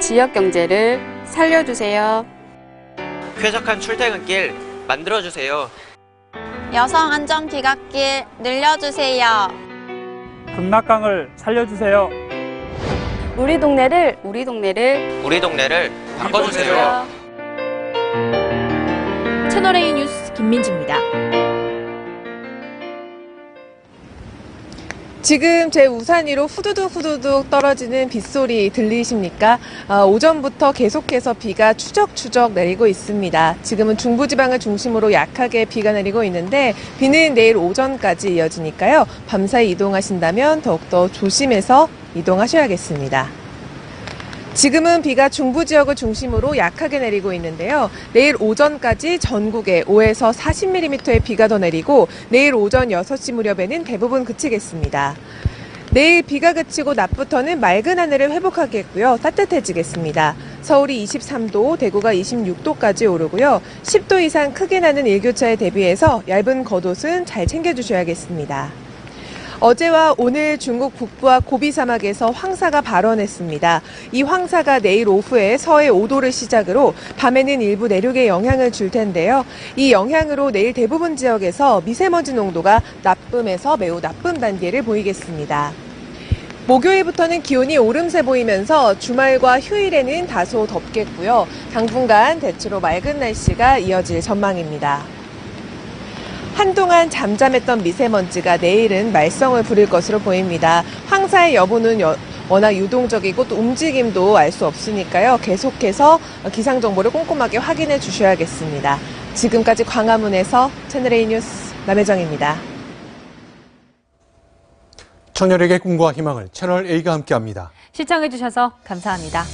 지역 경제를 살려주세요. 쾌적한 출퇴근길 만들어주세요. 여성 안전 비갓길 늘려주세요. 극락강을 살려주세요. 우리 동네를 바꿔주세요. 채널A 뉴스 김민지입니다. 지금 제 우산 위로 후두둑 떨어지는 빗소리 들리십니까? 오전부터 계속해서 비가 추적추적 내리고 있습니다. 지금은 중부지방을 중심으로 약하게 비가 내리고 있는데 비는 내일 오전까지 이어지니까요. 밤사이 이동하신다면 더욱더 조심해서 이동하셔야겠습니다. 지금은 비가 중부 지역을 중심으로 약하게 내리고 있는데요. 내일 오전까지 전국에 5에서 40mm의 비가 더 내리고 내일 오전 6시 무렵에는 대부분 그치겠습니다. 내일 비가 그치고 낮부터는 맑은 하늘을 회복하겠고요. 따뜻해지겠습니다. 서울이 23도, 대구가 26도까지 오르고요. 10도 이상 크게 나는 일교차에 대비해서 얇은 겉옷은 잘 챙겨주셔야겠습니다. 어제와 오늘 중국 북부와 고비 사막에서 황사가 발원했습니다. 이 황사가 내일 오후에 서해 5도를 시작으로 밤에는 일부 내륙에 영향을 줄 텐데요. 이 영향으로 내일 대부분 지역에서 미세먼지 농도가 나쁨에서 매우 나쁨 단계를 보이겠습니다. 목요일부터는 기온이 오름세 보이면서 주말과 휴일에는 다소 덥겠고요. 당분간 대체로 맑은 날씨가 이어질 전망입니다. 한동안 잠잠했던 미세먼지가 내일은 말썽을 부릴 것으로 보입니다. 황사의 여부는 워낙 유동적이고 또 움직임도 알 수 없으니까요. 계속해서 기상정보를 꼼꼼하게 확인해 주셔야겠습니다. 지금까지 광화문에서 채널A 뉴스 남혜정입니다. 청년에게 꿈과 희망을 채널A가 함께합니다. 시청해주셔서 감사합니다.